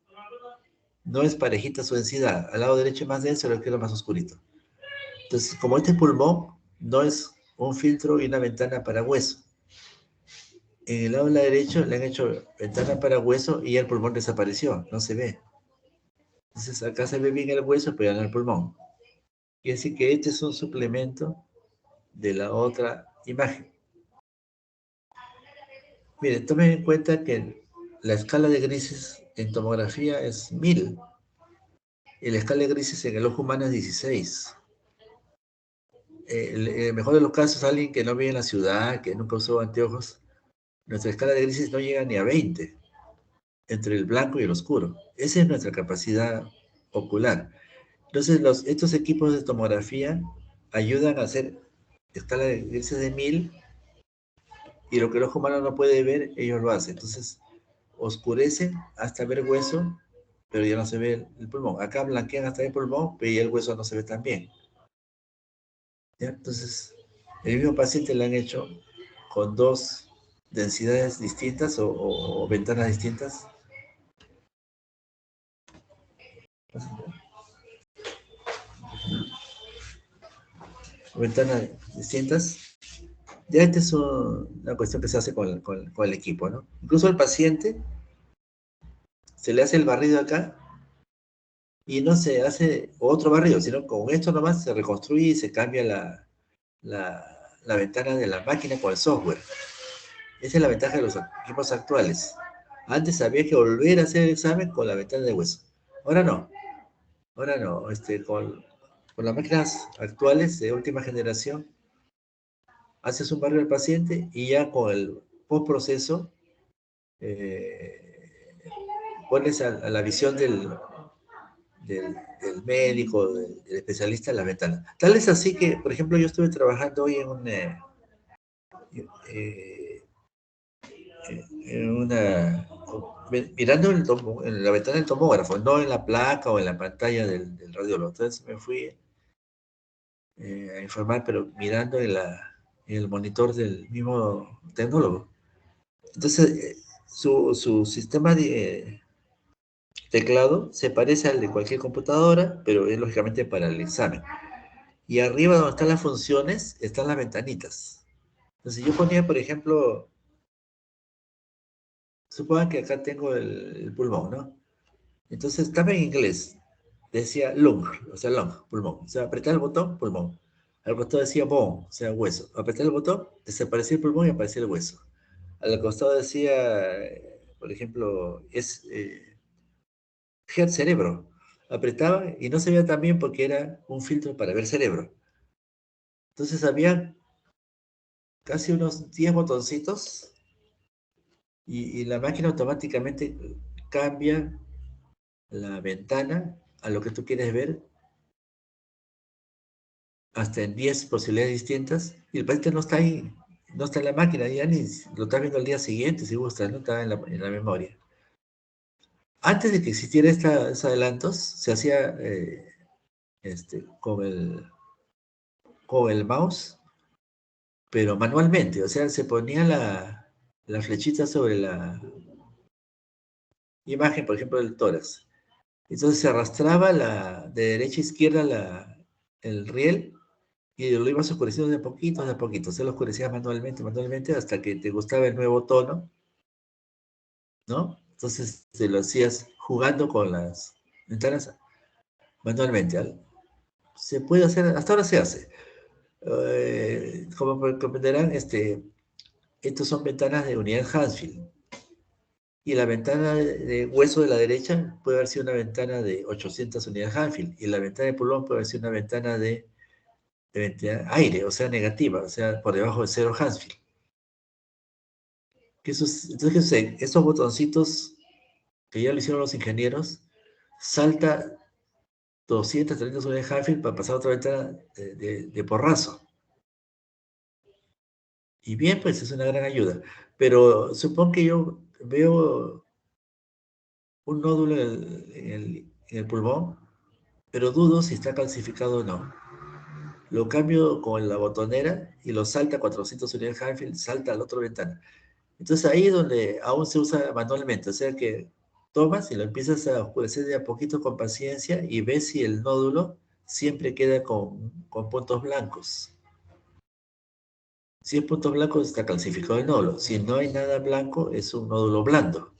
no es parejita su densidad. Al lado derecho es más denso, al izquierdo más oscurito. Entonces, como este pulmón no es un filtro y una ventana para hueso, en el lado derecho le han hecho ventana para hueso y el pulmón desapareció, no se ve. Entonces acá se ve bien el hueso, pero ya no el pulmón. Y así que este es un suplemento de la otra imagen. Miren, tomen en cuenta que la escala de grises en tomografía es 1000 y la escala de grises en el ojo humano es 16. En el mejor de los casos, alguien que no vive en la ciudad, que nunca usó anteojos, nuestra escala de grises no llega ni a 20, entre el blanco y el oscuro. Esa es nuestra capacidad ocular. Entonces, estos equipos de tomografía ayudan a hacer escala de grises de 1000 y lo que el ojo humano no puede ver, ellos lo hacen. Entonces, oscurecen hasta ver hueso, pero ya no se ve el pulmón. Acá blanquean hasta el pulmón, pero ya el hueso no se ve tan bien. ¿Ya? Entonces, el mismo paciente le han hecho con dos densidades distintas o ventanas distintas. Ventanas distintas. Ya esta es una cuestión que se hace con el equipo, ¿no? Incluso al paciente se le hace el barrido acá y no se hace otro barrido, sino con esto nomás se reconstruye y se cambia la ventana de la máquina con el software. Esa es la ventaja de los equipos actuales. Antes había que volver a hacer el examen con la ventana de hueso. Ahora no. Ahora no. Con las máquinas actuales de última generación, haces un barrio del paciente y ya con el postproceso pones a la visión del médico, del especialista en la ventana. Tal es así que, por ejemplo, yo estuve trabajando hoy eh, mirando en la ventana del tomógrafo, no en la placa o en la pantalla del radiólogo. Entonces me fui a informar, pero mirando en el monitor del mismo tecnólogo. Entonces, su sistema de teclado se parece al de cualquier computadora, pero es lógicamente para el examen. Y arriba donde están las funciones, están las ventanitas. Entonces yo ponía, por ejemplo, supongan que acá tengo el pulmón, ¿no? Entonces estaba en inglés, decía lung, o sea, lung, pulmón. O sea, apretar el botón, pulmón. Al costado decía bone, o sea, hueso. Apretar el botón, desaparecía el pulmón y aparecía el hueso. Al costado decía, por ejemplo, head cerebro. Apretaba y no se veía tan bien porque era un filtro para ver cerebro. Entonces había casi unos 10 botoncitos y la máquina automáticamente cambia la ventana a lo que tú quieres ver hasta en 10 posibilidades distintas y el paciente no está ahí, no está en la máquina, ya ni lo está viendo al día siguiente si gusta, no está en la memoria. Antes de que existiera estos adelantos, se hacía con el mouse, pero manualmente, o sea, se ponía la flechita sobre la imagen, por ejemplo, del tórax. Entonces se arrastraba de derecha a izquierda el riel y lo ibas oscureciendo de poquito a poquito. Se lo oscurecías manualmente, hasta que te gustaba el nuevo tono, ¿no? Entonces te lo hacías jugando con las ventanas manualmente. Se puede hacer, hasta ahora se hace. Como comprenderán, estos son ventanas de unidad Hansfield. Y la ventana de hueso de la derecha puede haber sido una ventana de 800 unidades Hansfield. Y la ventana de pulmón puede haber sido una ventana de aire, o sea, negativa, o sea, por debajo de 0 Hansfield. Entonces, ¿qué sucede? Estos botoncitos que ya lo hicieron los ingenieros, salta 230 unidades Hansfield para pasar a otra ventana de porrazo. Y bien, pues es una gran ayuda. Pero supongo que yo veo un nódulo en el pulmón, pero dudo si está calcificado o no. Lo cambio con la botonera y lo salta a 400 unidades Hansfield, salta a la otra ventana. Entonces ahí es donde aún se usa manualmente, o sea que tomas y lo empiezas a oscurecer de a poquito con paciencia y ves si el nódulo siempre queda con puntos blancos. Si es puntos blancos, está calcificado el nódulo. Si no hay nada blanco, es un nódulo blando.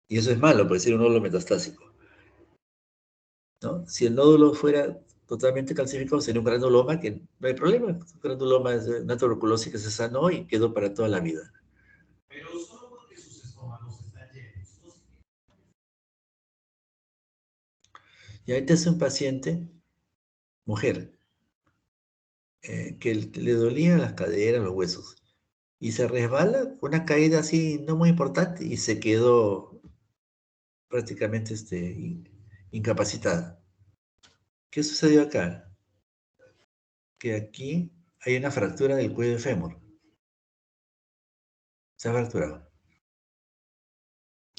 Y eso es malo, puede ser un nódulo metastásico, ¿no? Si el nódulo fuera totalmente calcificado, sería un granuloma, que no hay problema. Un granuloma es una tuberculosis que se sanó y quedó para toda la vida. Pero solo porque sus estómagos están llenos. Y ahorita es un paciente, mujer, que le dolían las caderas, los huesos, y se resbala, una caída así no muy importante, y se quedó prácticamente incapacitada. ¿Qué sucedió acá? Que aquí hay una fractura del cuello fémur. Se ha fracturado.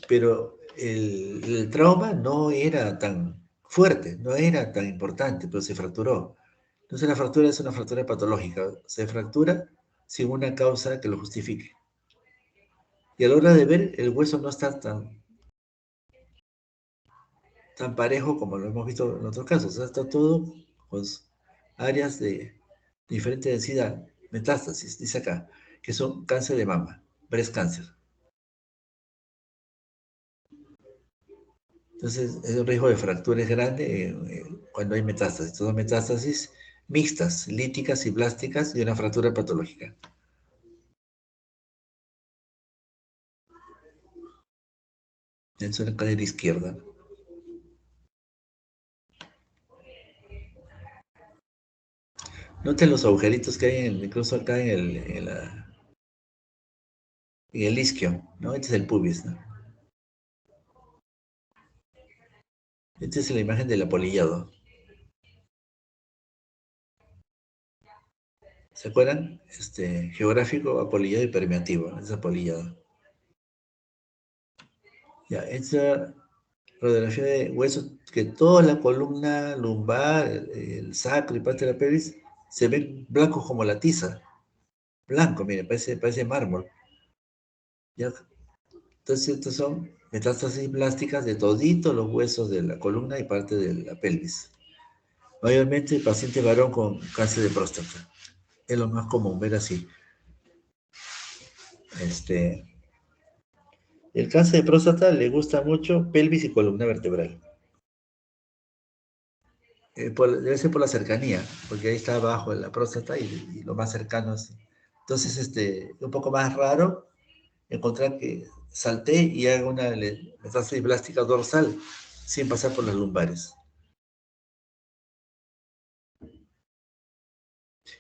Pero el trauma no era tan fuerte, no era tan importante, pero se fracturó. Entonces la fractura es una fractura patológica. Se fractura sin una causa que lo justifique. Y a la hora de ver, el hueso no está tan parejo como lo hemos visto en otros casos. O sea, está todo con áreas de diferente densidad, metástasis, dice acá, que son cáncer de mama, breast cancer. Entonces, el riesgo de fractura es grande cuando hay metástasis. Son metástasis mixtas, líticas y blásticas y una fractura patológica. Eso en la cadera izquierda. Noten los agujeritos que hay incluso acá en el isquio, ¿no? Este es el pubis, ¿no? Esta es la imagen del apolillado. ¿Se acuerdan? Geográfico, apolillado y permeativo. Es apolillado. Ya, esta radiografía de huesos, que toda la columna lumbar, el sacro y parte de la pelvis, se ven blancos como la tiza. Blanco, mire, parece mármol. ¿Ya? Entonces, estos son metástasis plásticas de toditos los huesos de la columna y parte de la pelvis. Mayormente paciente varón con cáncer de próstata. Es lo más común ver así. El cáncer de próstata le gusta mucho pelvis y columna vertebral. Debe ser por la cercanía, porque ahí está abajo la próstata y lo más cercano es. Entonces, un poco más raro encontrar que salté y haga una metástasis plástica dorsal sin pasar por las lumbares.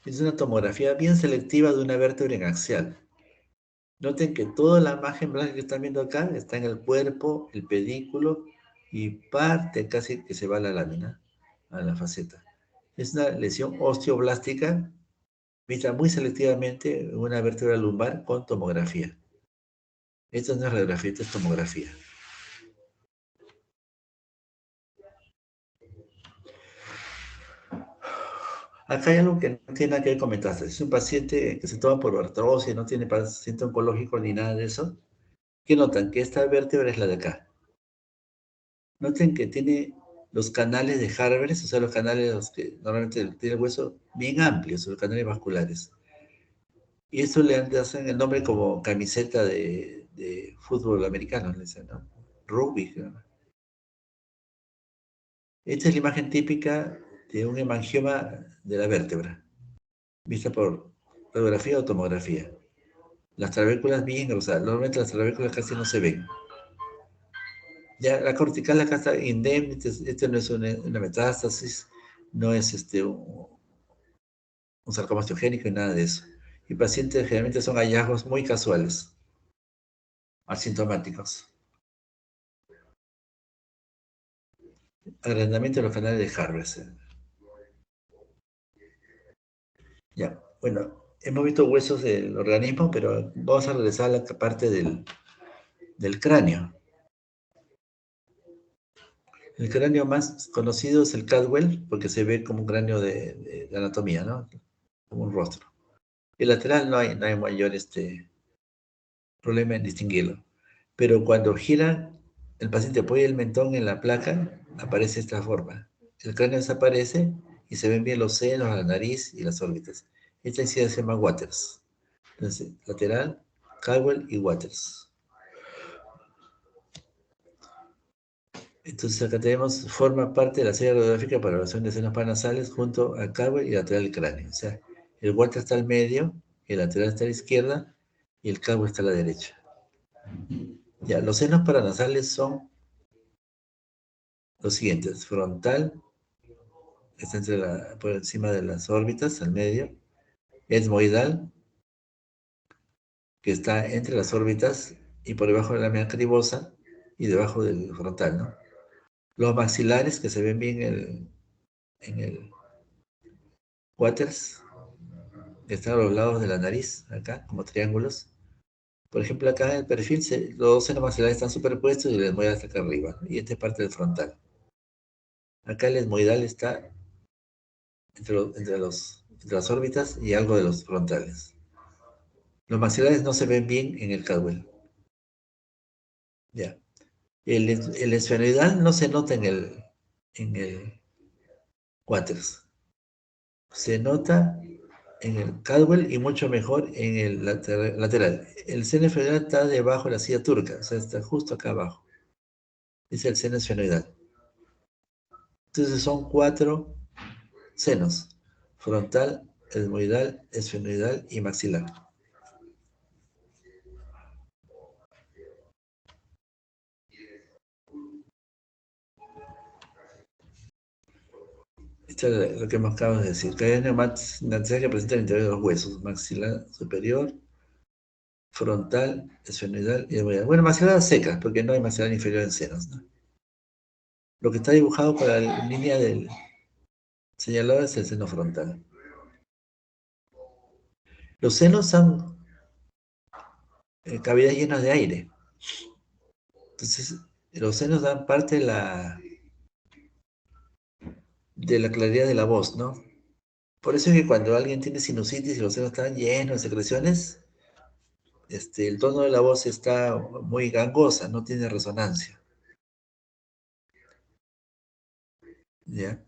Es una tomografía bien selectiva de una vértebra en axial. Noten que toda la imagen blanca que están viendo acá está en el cuerpo, el pedículo y parte casi que se va a la lámina, a la faceta. Es una lesión osteoblástica vista muy selectivamente en una vértebra lumbar con tomografía. Esto no es radiografía, esto es tomografía. Acá hay algo que no tiene nada que ver con metástasis. Es un paciente que se toma por artrosis, no tiene paciente oncológico ni nada de eso. ¿Qué notan? Que esta vértebra es la de acá. Noten que tiene los canales de Harvers, o sea, los canales los que normalmente tiene el hueso bien amplios, los canales vasculares. Y eso le hacen el nombre como camiseta de fútbol americano, le dicen, ¿no? Rugby, ¿no? Esta es la imagen típica de un hemangioma de la vértebra, vista por radiografía o tomografía. Las trabéculas bien engrosadas. Normalmente las trabéculas casi no se ven. Ya la cortical acá está indemne, este no es una metástasis, no es un sarcoma osteogénico y nada de eso. Y pacientes generalmente son hallazgos muy casuales, asintomáticos. Agrandamiento de los canales de Harvest. Ya, bueno, hemos visto huesos del organismo, pero vamos a regresar a la parte del cráneo. El cráneo más conocido es el Cadwell, porque se ve como un cráneo de anatomía, ¿no? Como un rostro. El lateral no hay mayor problema en distinguirlo. Pero cuando gira, el paciente apoya el mentón en la placa, aparece esta forma. el cráneo desaparece y se ven bien los senos, la nariz y las órbitas. Esta incidencia se llama Waters. Entonces, lateral, Caldwell y Waters. Entonces acá tenemos, forma parte de la serie radiográfica para evaluación de senos paranasales junto a Caldwell y lateral del cráneo. O sea, el Waters está al medio, el lateral está a la izquierda y el Caldwell está a la derecha. Ya, los senos paranasales son los siguientes: frontal, está por encima de las órbitas, al medio; etmoidal, que está entre las órbitas y por debajo de la lámina cribosa y debajo del frontal, ¿no? Los maxilares, que se ven bien en el Waters, que están a los lados de la nariz, acá, como triángulos. Por ejemplo, acá en el perfil, los dos senos maxilares están superpuestos y el etmoidal está acá arriba, ¿no? Y esta es parte del frontal. Acá el etmoidal está entre las órbitas y algo de los frontales. Los maxilares no se ven bien en el Caldwell. Ya. El esfenoidal no se nota en el Waters. Se nota en el Caldwell y mucho mejor en el lateral. El seno esfenoidal está debajo de la silla turca, o sea, está justo acá abajo. Es el seno esfenoidal. Entonces son 4 senos: frontal, etmoidal, esfenoidal y maxilar. Esto es lo que acabamos de decir. Cadena neumática que presenta el interior de los huesos: maxilar superior, frontal, esfenoidal y etmoidal. Bueno, maxilar secas, porque no hay maxilar inferior en senos, ¿no? Lo que está dibujado con la línea del señalado es el seno frontal. Los senos son cavidades llenas de aire. Entonces, los senos dan parte de la claridad de la voz, ¿no? Por eso es que cuando alguien tiene sinusitis y los senos están llenos de secreciones, el tono de la voz está muy gangosa, no tiene resonancia. ¿Ya?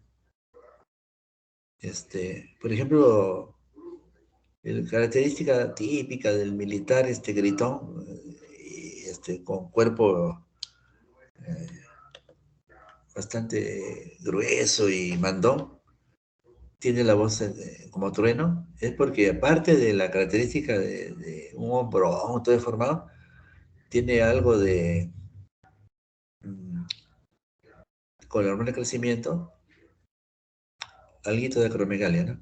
Por ejemplo, la característica típica del militar, gritón, con cuerpo bastante grueso y mandón, tiene la voz como trueno, es porque aparte de la característica de un hombro todo deformado, tiene algo de, mm, con la hormona de crecimiento, alguito de acromegalia, ¿no?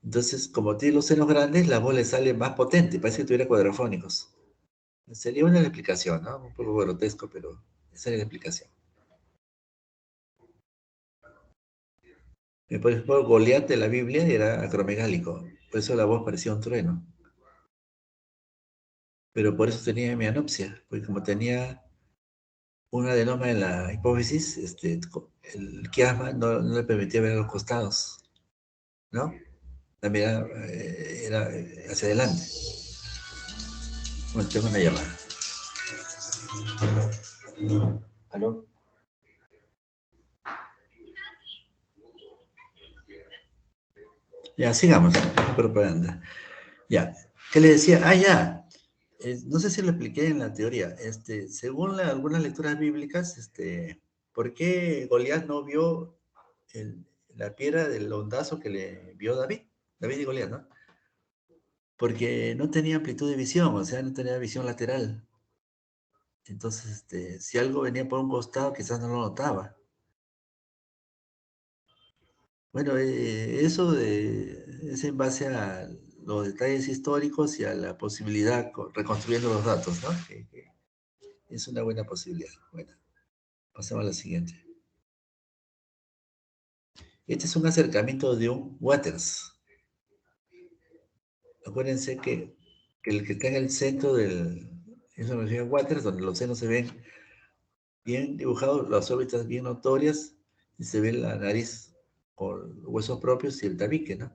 Entonces, como tiene los senos grandes, la voz le sale más potente, parece que tuviera cuadrafónicos. Sería una explicación, ¿no? Un poco grotesco, pero esa es la explicación. Por ejemplo, Goliat de la Biblia era acromegálico, por eso la voz parecía un trueno. Pero por eso tenía hemianopsia, porque como tenía un adenoma en la hipófisis, el quiasma no le permitía ver a los costados, ¿no? La mirada era hacia adelante. Bueno, tengo una llamada. ¿Aló? Ya, sigamos. Propaganda. Ya. ¿Qué le decía? Ah, ya. No sé si lo expliqué en la teoría. Según algunas lecturas bíblicas, ¿por qué Goliat no vio la piedra del hondazo que le vio David? David y Goliat, ¿no? Porque no tenía amplitud de visión, o sea, no tenía visión lateral. Entonces, si algo venía por un costado, quizás no lo notaba. Bueno, eso es en base a los detalles históricos y a la posibilidad, reconstruyendo los datos, ¿no? Que es una buena posibilidad. Bueno, pasemos a la siguiente. Este es un acercamiento de un Waters. Acuérdense que el que está en el centro es una región Waters, donde los senos se ven bien dibujados, las órbitas bien notorias, y se ve la nariz con huesos propios y el tabique, ¿no?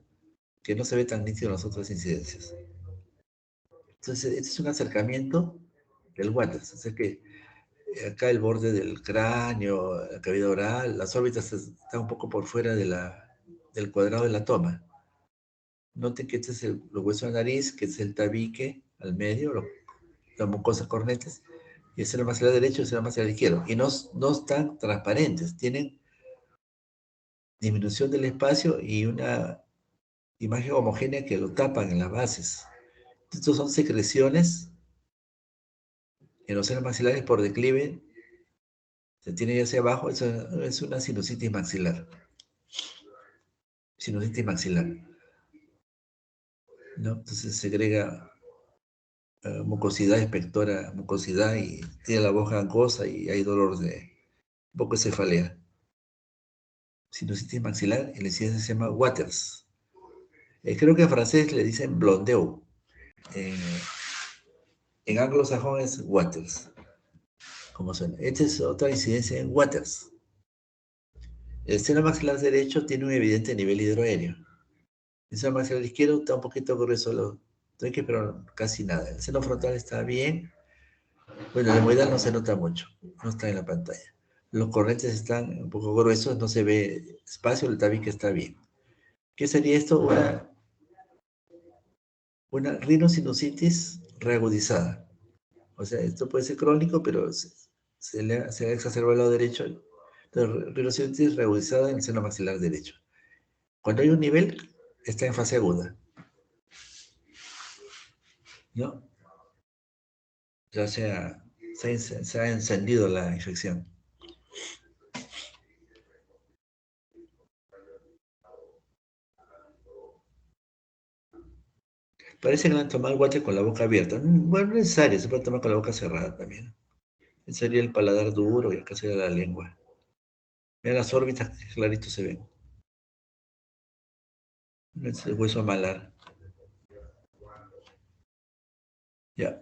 Que no se ve tan nítido en las otras incidencias. Entonces, este es un acercamiento del Waters. O sea que acá el borde del cráneo, la cavidad oral, las órbitas están un poco por fuera del cuadrado de la toma. Noten que este es los huesos de la nariz, que es el tabique al medio, las mucosas cornetes, y el seno maxilar derecho y el seno maxilar izquierdo. Y no están transparentes, tienen disminución del espacio y una imagen homogénea que lo tapan en las bases. Estos son secreciones en los senos maxilares por declive. Se tiene ya hacia abajo, eso es una sinusitis maxilar. Sinusitis maxilar, ¿no? Entonces segrega mucosidad, espectora mucosidad y tiene la voz gangosa y hay dolor de un poco de cefalea. Sinusitis maxilar, en la incidencia se llama Waters. Creo que en francés le dicen blondeu. En anglosajón es Waters. ¿Cómo suena? Esta es otra incidencia en Waters. El seno maxilar derecho tiene un evidente nivel hidroaéreo. El seno maxilar izquierdo está un poquito grueso, pero casi nada. El seno frontal está bien. Bueno, el hemoidal no se nota mucho, no está en la pantalla. Los cornetes están un poco gruesos, no se ve espacio, el tabique está bien. ¿Qué sería esto? Una rinosinusitis reagudizada. O sea, esto puede ser crónico, pero se le ha exacerbado el lado derecho. Entonces, rinosinusitis reagudizada en el seno maxilar derecho. Cuando hay un nivel, está en fase aguda, ¿no? Ya se ha encendido la infección. Parece que le han tomado el guate con la boca abierta. Bueno, no es necesario, se puede tomar con la boca cerrada también. Ese sería el paladar duro y acá sería la lengua. Mira las órbitas, que clarito se ven. Es el hueso malar. Ya.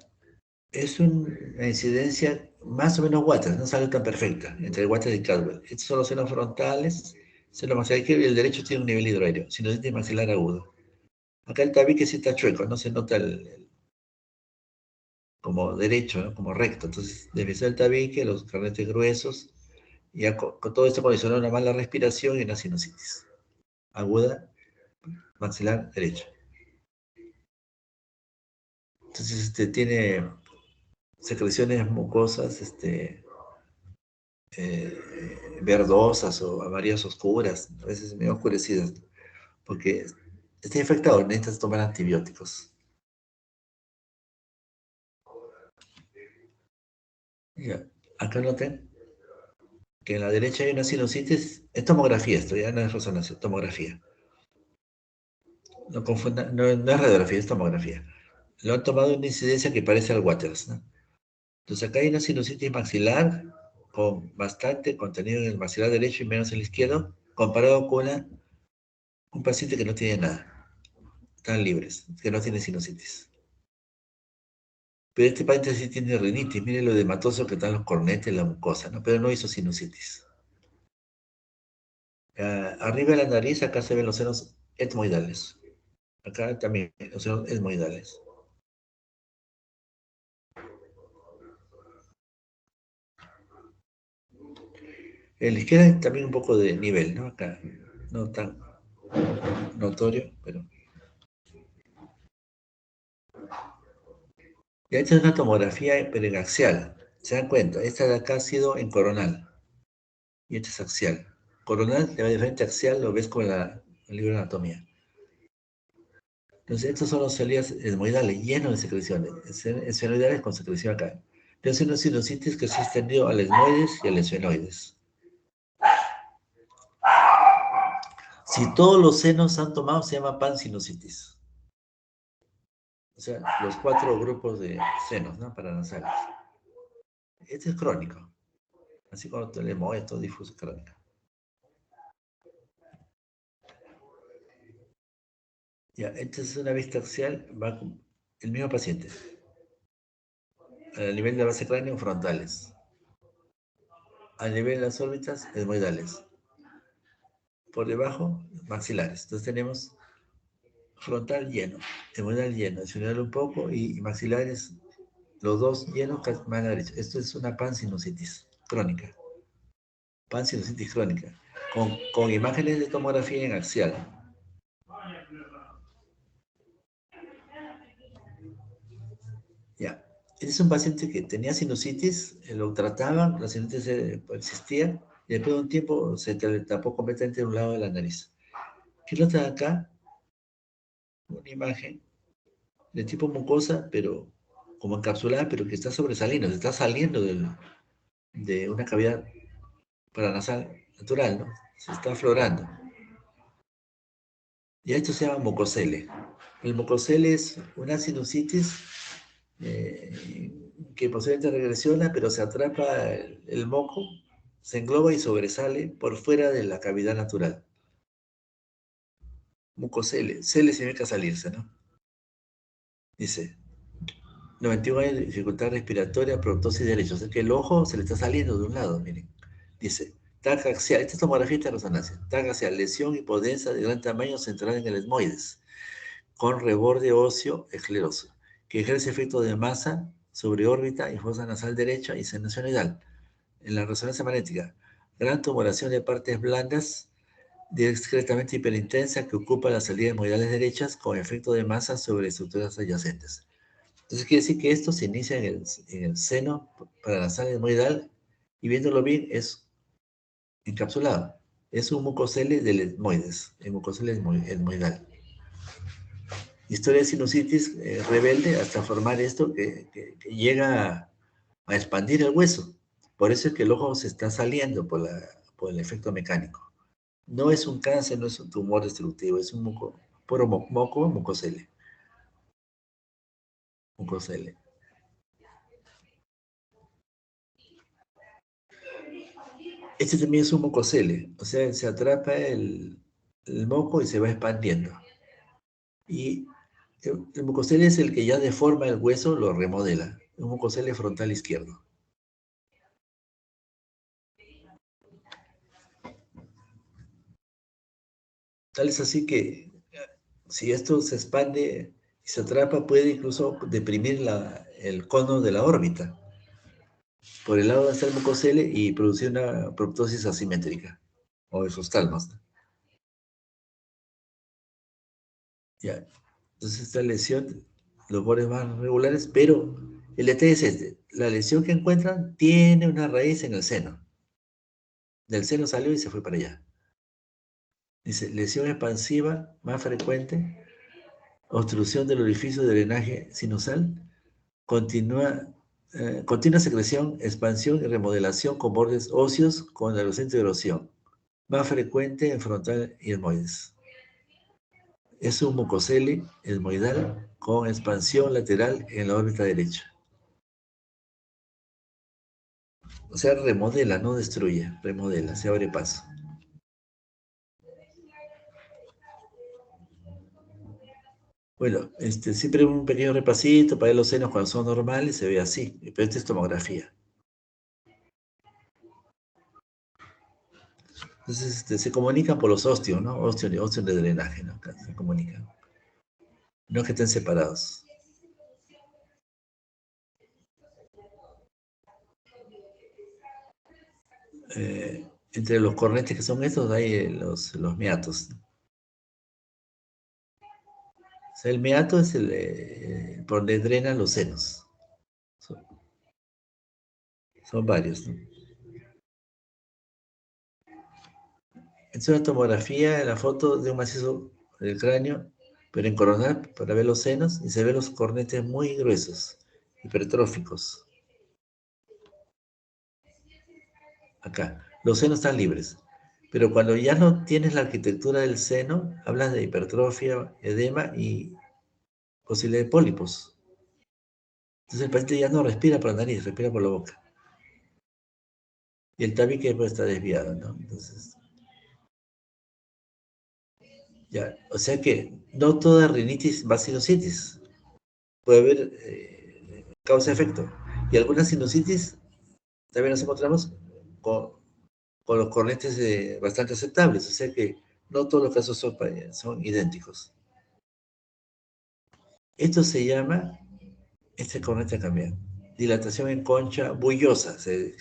Es una incidencia más o menos Waters, no sale tan perfecta, entre el Waters y Caldwell. Estos son los senos frontales, seno maxilar izquierdo y el derecho tiene un nivel hidroaéreo, sinusitis maxilar agudo. Acá el tabique sí está chueco, no se nota como derecho, ¿no? Como recto. Entonces, debe ser el tabique, los carnetes gruesos, y ya con todo esto condiciona una mala respiración y una sinusitis aguda maxilar derecho. Entonces, tiene secreciones mucosas, verdosas o amarillas oscuras, a veces medio oscurecidas, porque está infectado, necesitas tomar antibióticos. Ya. Acá noten que en la derecha hay una sinusitis, es tomografía, esto ya no es resonancia, tomografía. No confunda, no es radiografía, es tomografía. Lo han tomado una incidencia que parece al Waters, ¿no? Entonces acá hay una sinusitis maxilar con bastante contenido en el maxilar derecho y menos en el izquierdo, comparado con un paciente que no tiene nada. Están libres, que no tiene sinusitis. Pero este paciente sí tiene rinitis, miren lo edematoso que están los cornetes, la mucosa, ¿no? Pero no hizo sinusitis. Arriba de la nariz, acá se ven los senos etmoidales. Acá también, los senos etmoidales. En la izquierda también un poco de nivel, ¿no? Acá, no tan notorio, pero... Y esta es una tomografía periaxial. ¿Se dan cuenta? Esta de acá ha sido en coronal. Y esta es axial. Coronal, de frente axial, lo ves con el libro de anatomía. Entonces, estos son los celías etmoidales, llenos de secreciones. Esfenoidales con secreción acá. Entonces, una sinusitis que se ha extendido al esmoides y al esfenoides. Si todos los senos han tomado, se llama pansinusitis. O sea, los 4 grupos de senos, ¿no? Paranasales. Este es crónico. Así como el esmoides, todo difuso crónico. Ya, esta es una vista axial, va con el mismo paciente. Al nivel de la base cráneo, frontales. Al nivel de las órbitas, esmoidales. Por debajo, maxilares. Entonces tenemos frontal lleno, esmoidal lleno, esfenoidal un poco y maxilares los dos llenos, más a la derecha. Esto es una pansinusitis crónica. Pansinusitis crónica. Con imágenes de tomografía en axial. Ya. Este es un paciente que tenía sinusitis, lo trataban, la sinusitis persistía, y después de un tiempo se tapó completamente de un lado de la nariz. ¿Qué es lo que está acá? Una imagen de tipo mucosa, pero como encapsulada, pero que está sobresaliendo, se está saliendo de una cavidad paranasal natural, ¿no? Se está aflorando. Y esto se llama mucocele. El mucocele es una sinusitis que posiblemente regresiona, pero se atrapa el moco, se engloba y sobresale por fuera de la cavidad natural. Mucocele. Cele significa salirse, ¿no? Dice, 91 años de dificultad respiratoria, proptosis derecha. O sea que el ojo se le está saliendo de un lado, miren. Dice, TAC axial. Esta es tomografía de resonancia. TAC axial, lesión hipodensa de gran tamaño central en el esmoides, con reborde óseo escleroso, que ejerce efecto de masa sobre órbita y fosa nasal derecha y seno senoidal. En la resonancia magnética, gran tumoración de partes blandas discretamente hiperintensa que ocupa las salidas esmoidales derechas con efecto de masa sobre estructuras adyacentes. Entonces quiere decir que esto se inicia en el seno paranasal esmoidal y viéndolo bien es encapsulado. Es un mucocele del esmoides, el mucocele esmoidal. Historia de sinusitis rebelde hasta formar esto que llega a expandir el hueso. Por eso es que el ojo se está saliendo por el efecto mecánico. No es un cáncer, no es un tumor destructivo, es un puro mucocele. Mucocele. Este también es un mucocele, o sea, se atrapa el moco y se va expandiendo. Y el mucocele es el que ya deforma el hueso, lo remodela. Un mucocele frontal izquierdo. Tal es así que si esto se expande y se atrapa, puede incluso deprimir el cono de la órbita por el lado donde está el mucocele y producir una proptosis asimétrica o isostalmos. Ya. Entonces esta lesión, los bordes más regulares, pero el detalle es este, la lesión que encuentran tiene una raíz en el seno. Del seno salió y se fue para allá. Dice, lesión expansiva más frecuente, obstrucción del orificio de drenaje sinusal, continua secreción, expansión y remodelación con bordes óseos con el centro de erosión, más frecuente en frontal y esmoides. Es un mucocele esmoidal con expansión lateral en la órbita derecha. O sea, remodela, no destruye, remodela, se abre paso. Bueno, siempre un pequeño repasito para ver los senos cuando son normales, se ve así, pero esta es tomografía. Entonces se comunican por los ostios, ¿no? Ostios de drenaje, ¿no? Se comunican. No es que estén separados. Entre los cornetes que son estos hay los meatos. O sea, el meato es por donde drenan los senos. Son varios, ¿no? Es una tomografía, la foto de un macizo del cráneo, pero en coronal para ver los senos y se ven los cornetes muy gruesos, hipertróficos. Acá, los senos están libres. Pero cuando ya no tienes la arquitectura del seno, hablas de hipertrofia, edema y posibilidad de pólipos. Entonces el paciente ya no respira por la nariz, respira por la boca. Y el tabique después está desviado, ¿no? Entonces, ya, o sea que no toda rinitis va a sinusitis. Puede haber causa-efecto. Y algunas sinusitis también nos encontramos con los cornetes bastante aceptables. O sea que no todos los casos son idénticos. Esto se llama, este cornete cambiado. dilatación en concha bullosa, se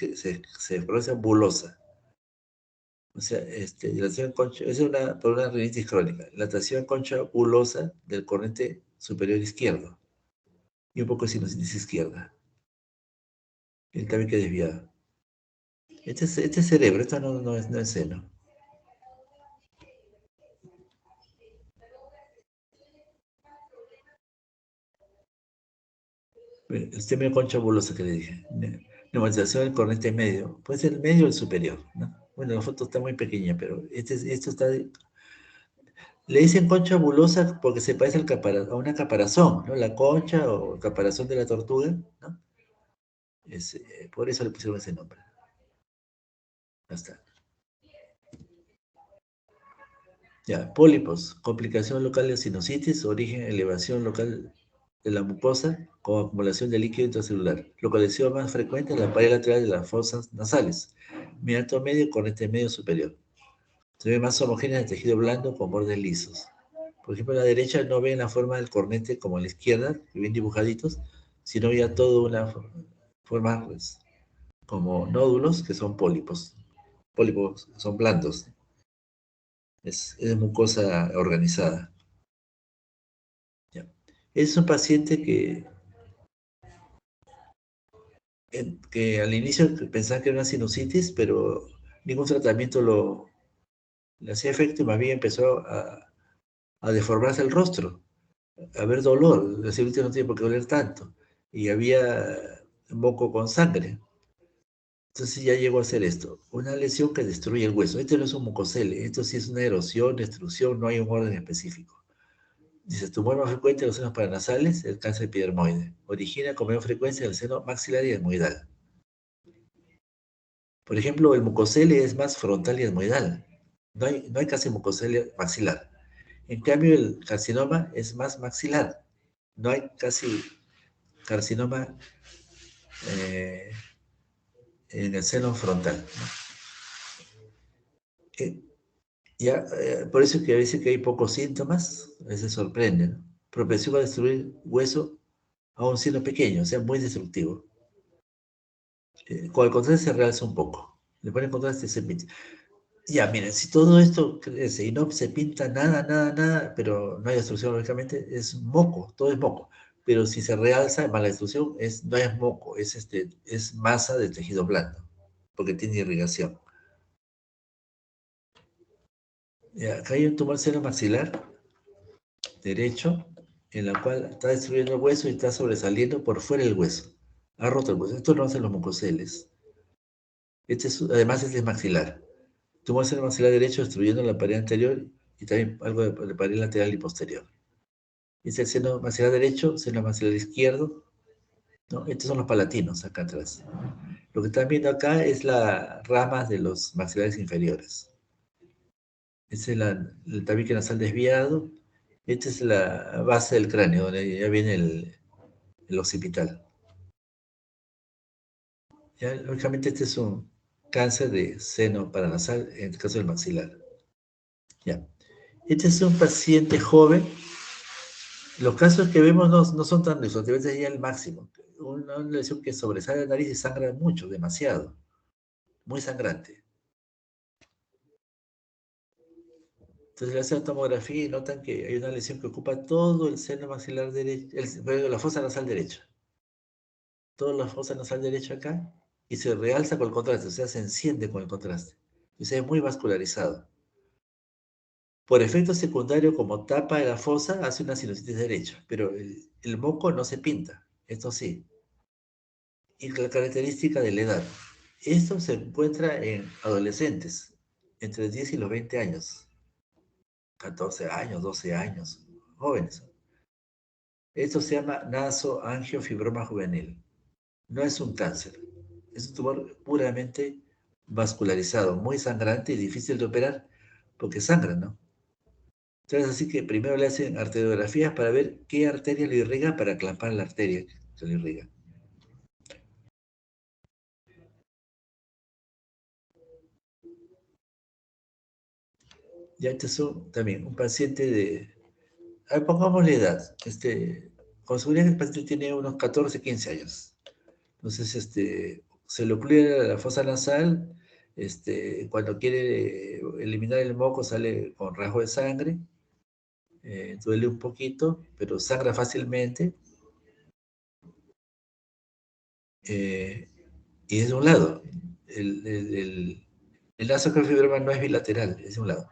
pronuncia bulosa. O sea, dilatación en concha, es por una rinitis crónica. Dilatación en concha bulosa del cornete superior izquierdo y un poco de sinusitis izquierda. El tabique desviado. Este es cerebro, esto no es seno. El sistema de concha bulosa que le dije. Neumatización del cornete medio. Puede ser el medio o el superior, ¿no? Bueno, la foto está muy pequeña, pero esto está... Le dicen concha bulosa porque se parece a una caparazón, ¿no? La concha o el caparazón de la tortuga, ¿no? Por eso le pusieron ese nombre. Ya está. Ya, pólipos, complicación local de sinusitis, origen, elevación local de la mucosa con acumulación de líquido intracelular. Localización más frecuente en la pared lateral de las fosas nasales. Mialto medio, cornete medio superior. Se ve más homogénea en el tejido blando con bordes lisos. Por ejemplo, a la derecha no ven la forma del cornete como en la izquierda, que bien dibujaditos, sino ya toda una forma pues, como nódulos que son pólipos. Pólipos son blandos. Es mucosa organizada. Ya. Es un paciente que al inicio pensaba que era una sinusitis, pero ningún tratamiento le hacía efecto y más bien empezó a deformarse el rostro, a ver dolor. La sinusitis no tiene por qué doler tanto. Y había moco con sangre. Entonces ya llegó a hacer esto, una lesión que destruye el hueso. Este no es un mucocele, esto sí es una erosión, extrusión, no hay un orden específico. Dice, tumor más frecuente en los senos paranasales, el cáncer epidermoide. Origina con mayor frecuencia en el seno maxilar y etmoidal. Por ejemplo, el mucocele es más frontal y etmoidal. No hay casi mucocele maxilar. En cambio, el carcinoma es más maxilar. No hay casi carcinoma en el seno frontal, ¿no? Por eso es que a veces que hay pocos síntomas, a veces sorprende, ¿no? Propensión a destruir hueso aún siendo pequeño, o sea, muy destructivo. Con el contraste se realza un poco. Le ponen contraste, se pinta. Ya, miren, si todo esto crece y no se pinta nada, pero no hay destrucción, lógicamente, es moco, todo es moco. Pero si se realza, más la destrucción, no es moco, es masa de tejido blando, porque tiene irrigación. Ya, acá hay un tumor seno maxilar derecho, en la cual está destruyendo el hueso y está sobresaliendo por fuera del hueso. Ha roto el hueso. Esto no hacen los mucoceles. Además, este es maxilar. Tumor seno maxilar derecho destruyendo la pared anterior y también algo de la pared lateral y posterior. Este es el seno maxilar derecho, seno maxilar izquierdo, ¿no? Estos son los palatinos acá atrás. Lo que están viendo acá es las ramas de los maxilares inferiores. Este es el tabique nasal desviado. Esta es la base del cráneo, donde ya viene el occipital. Ya, lógicamente este es un cáncer de seno paranasal, en el caso del maxilar. Ya. Este es un paciente joven. Los casos que vemos no son tan exhaustivos, este es ya el máximo. Una lesión que sobresale la nariz y sangra mucho, demasiado. Muy sangrante. Entonces le hacen tomografía y notan que hay una lesión que ocupa todo el seno maxilar derecho, la fosa nasal derecha. Toda la fosa nasal derecha acá, y se realza con el contraste, o sea, se enciende con el contraste. O sea, es muy vascularizado. Por efecto secundario, como tapa de la fosa, hace una sinusitis derecha, pero el moco no se pinta, esto sí. Y la característica de la edad. Esto se encuentra en adolescentes, entre 10 y los 20 años, 14 años, 12 años, jóvenes. Esto se llama nasoangiofibroma juvenil. No es un cáncer, es un tumor puramente vascularizado, muy sangrante y difícil de operar, porque sangra, ¿no? Entonces, así que primero le hacen arteriografías para ver qué arteria le irriga para clampar la arteria que le irriga. Ya este es también un paciente de... pongamos la edad. Con seguridad que el paciente tiene unos 14, 15 años. Entonces, se le ocluye la fosa nasal, cuando quiere eliminar el moco sale con rasgo de sangre, duele un poquito, pero sangra fácilmente, y es de un lado. El nasocofibroma no es bilateral, es de un lado.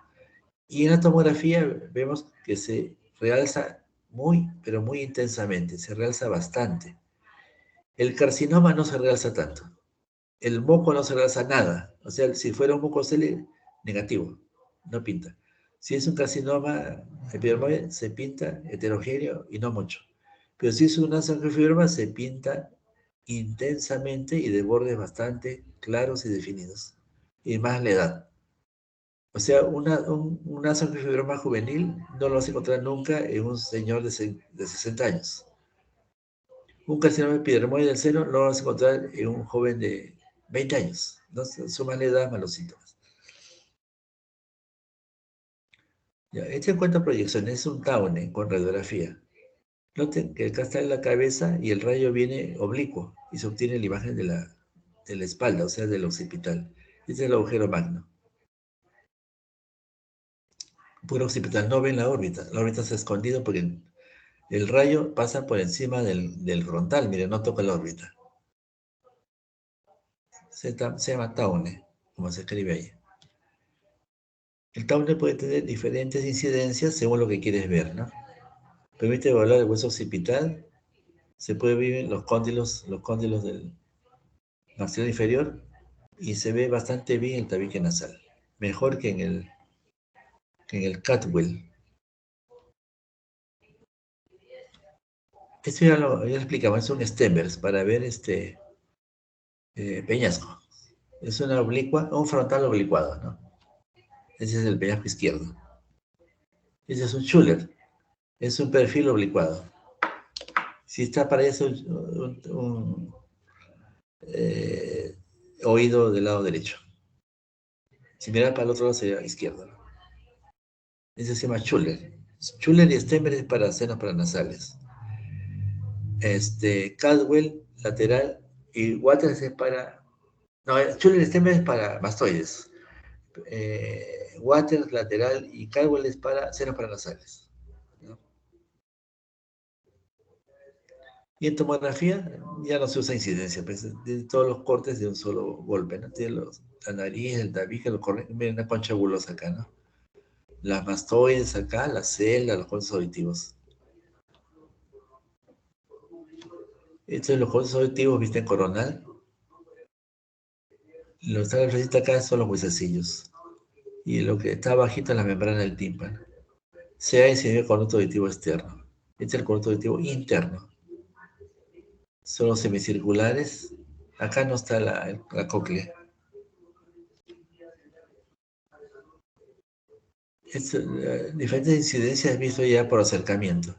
Y en la tomografía vemos que se realza muy, pero muy intensamente, se realza bastante. El carcinoma no se realza tanto. El moco no se realza nada. O sea, si fuera un mucocele, negativo, no pinta. Si es un carcinoma epidermoide, se pinta heterogéneo y no mucho. Pero si es un nasocofibroma, se pinta intensamente y de bordes bastante claros y definidos. Y más la edad. O sea, un nasocofibroma juvenil no lo vas a encontrar nunca en un señor de 60 años. Un carcinoma epidermoide del seno no lo vas a encontrar en un joven de 20 años. ¿No? Suma la edad más los síntomas. Ya, este en cuenta proyección es un Towne con radiografía. Noten que acá está en la cabeza y el rayo viene oblicuo y se obtiene la imagen de la espalda, o sea, del occipital. Este es el agujero magno. Puro occipital, no ven la órbita. La órbita está escondida porque el rayo pasa por encima del frontal, mire, no toca la órbita. Se llama Towne, como se escribe ahí. El Towne puede tener diferentes incidencias según lo que quieres ver, ¿no? Permite evaluar el hueso occipital, se puede ver los cóndilos del maxilar inferior y se ve bastante bien el tabique nasal, mejor que en el Catwell. Esto ya lo explicamos, es un Stemmers para ver peñasco. Es una oblicua, un frontal oblicuado, ¿no? Ese es el peñasco izquierdo. Ese es un Schuller, es un perfil oblicuado. Si está para eso un oído del lado derecho. Si mirar para el otro lado sería izquierdo, ¿no? Ese se llama Schuller. Schuller y Stemmers es para senos paranasales. Caldwell, lateral, y Waters es para... No, Schuller y Stemmers es para mastoides. Waters, lateral, y Caldwell es para senos paranasales, ¿no? Y en tomografía ya no se usa incidencia, pues, de todos los cortes de un solo golpe, ¿no? Tiene la nariz, el tabique, miren una concha bulosa acá, ¿no? Las mastoides acá, la celda, los cortes auditivos. Estos los cortes auditivos, viste, en coronal. Lo que está enfrente acá son los huesecillos. Y lo que está bajito es la membrana del tímpano. Se ha incidido el conducto auditivo externo. Este es el conducto auditivo interno. Son los semicirculares. Acá no está la cóclea. Diferentes incidencias visto ya por acercamiento,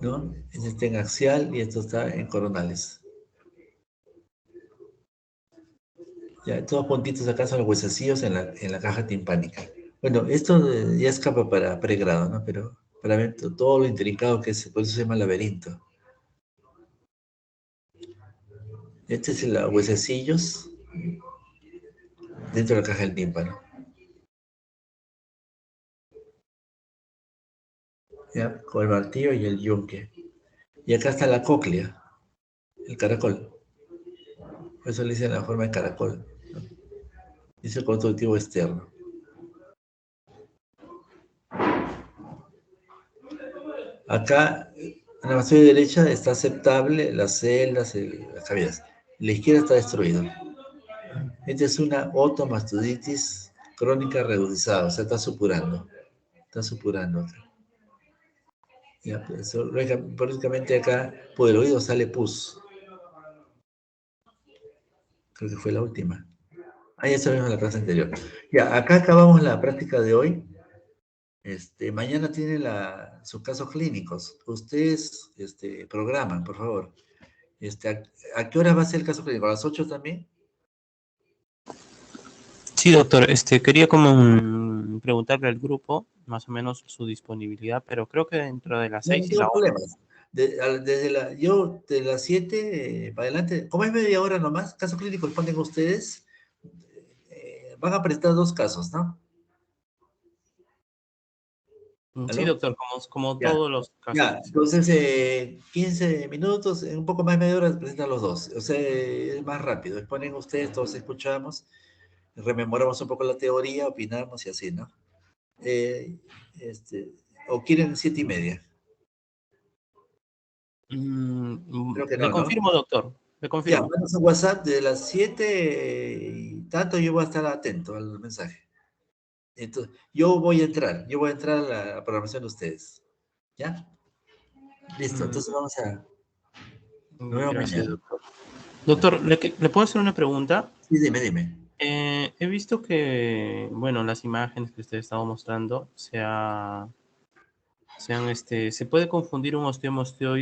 ¿no? Este está en axial y esto está en coronales. Ya, estos puntitos acá son los huesecillos en la caja timpánica. Bueno, esto ya escapa para pregrado, ¿no? Pero para ver todo lo intrincado que es, por eso se llama laberinto. Este es el huesecillos dentro de la caja del tímpano. ¿Ya? Con el martillo y el yunque. Y acá está la cóclea, el caracol. Por eso le dicen la forma de caracol, ¿no? Dice el conducto auditivo externo. Acá, en la mastoide derecha está aceptable, las celdas, las cavidades. La izquierda está destruida. Esta es una otomastoiditis crónica reducida, o sea, está supurando. Está supurando acá. Ya, pues, prácticamente acá, por el oído sale pus. Creo que fue la última. Ah, ya sabemos la clase anterior. Ya, acá acabamos la práctica de hoy. Mañana tiene sus casos clínicos. Ustedes programan, por favor. ¿A qué hora va a ser el caso clínico? ¿A las 8 también? Sí, doctor, quería preguntarle al grupo más o menos su disponibilidad, pero creo que dentro de las No, no 6 y tengo la hora. problemas. Yo de las 7 para adelante, como es media hora nomás, caso clínico ponen ustedes, van a presentar 2 casos, ¿no? Sí, ¿Aló? doctor, como Ya, todos los casos. ya. Entonces, 15 minutos, en un poco más de media hora presentan los dos. O sea, es más rápido. Exponen ustedes, todos escuchamos, rememoramos un poco la teoría, opinamos y así, ¿no? Eh, este, o quieren 7:30. Creo que Le no, ¿no? confirmo, doctor. Le Ya, confirmo. mandas un WhatsApp de las 7 y tanto, yo voy a estar atento al mensaje. Entonces, yo voy a entrar a la programación de ustedes. ¿Ya? Listo, Mm, entonces nos vemos Gracias, mañana. doctor. Doctor, ¿le puedo hacer una pregunta? Sí, dime. He visto que, bueno, las imágenes que usted estaba mostrando se puede confundir un osteomosteoide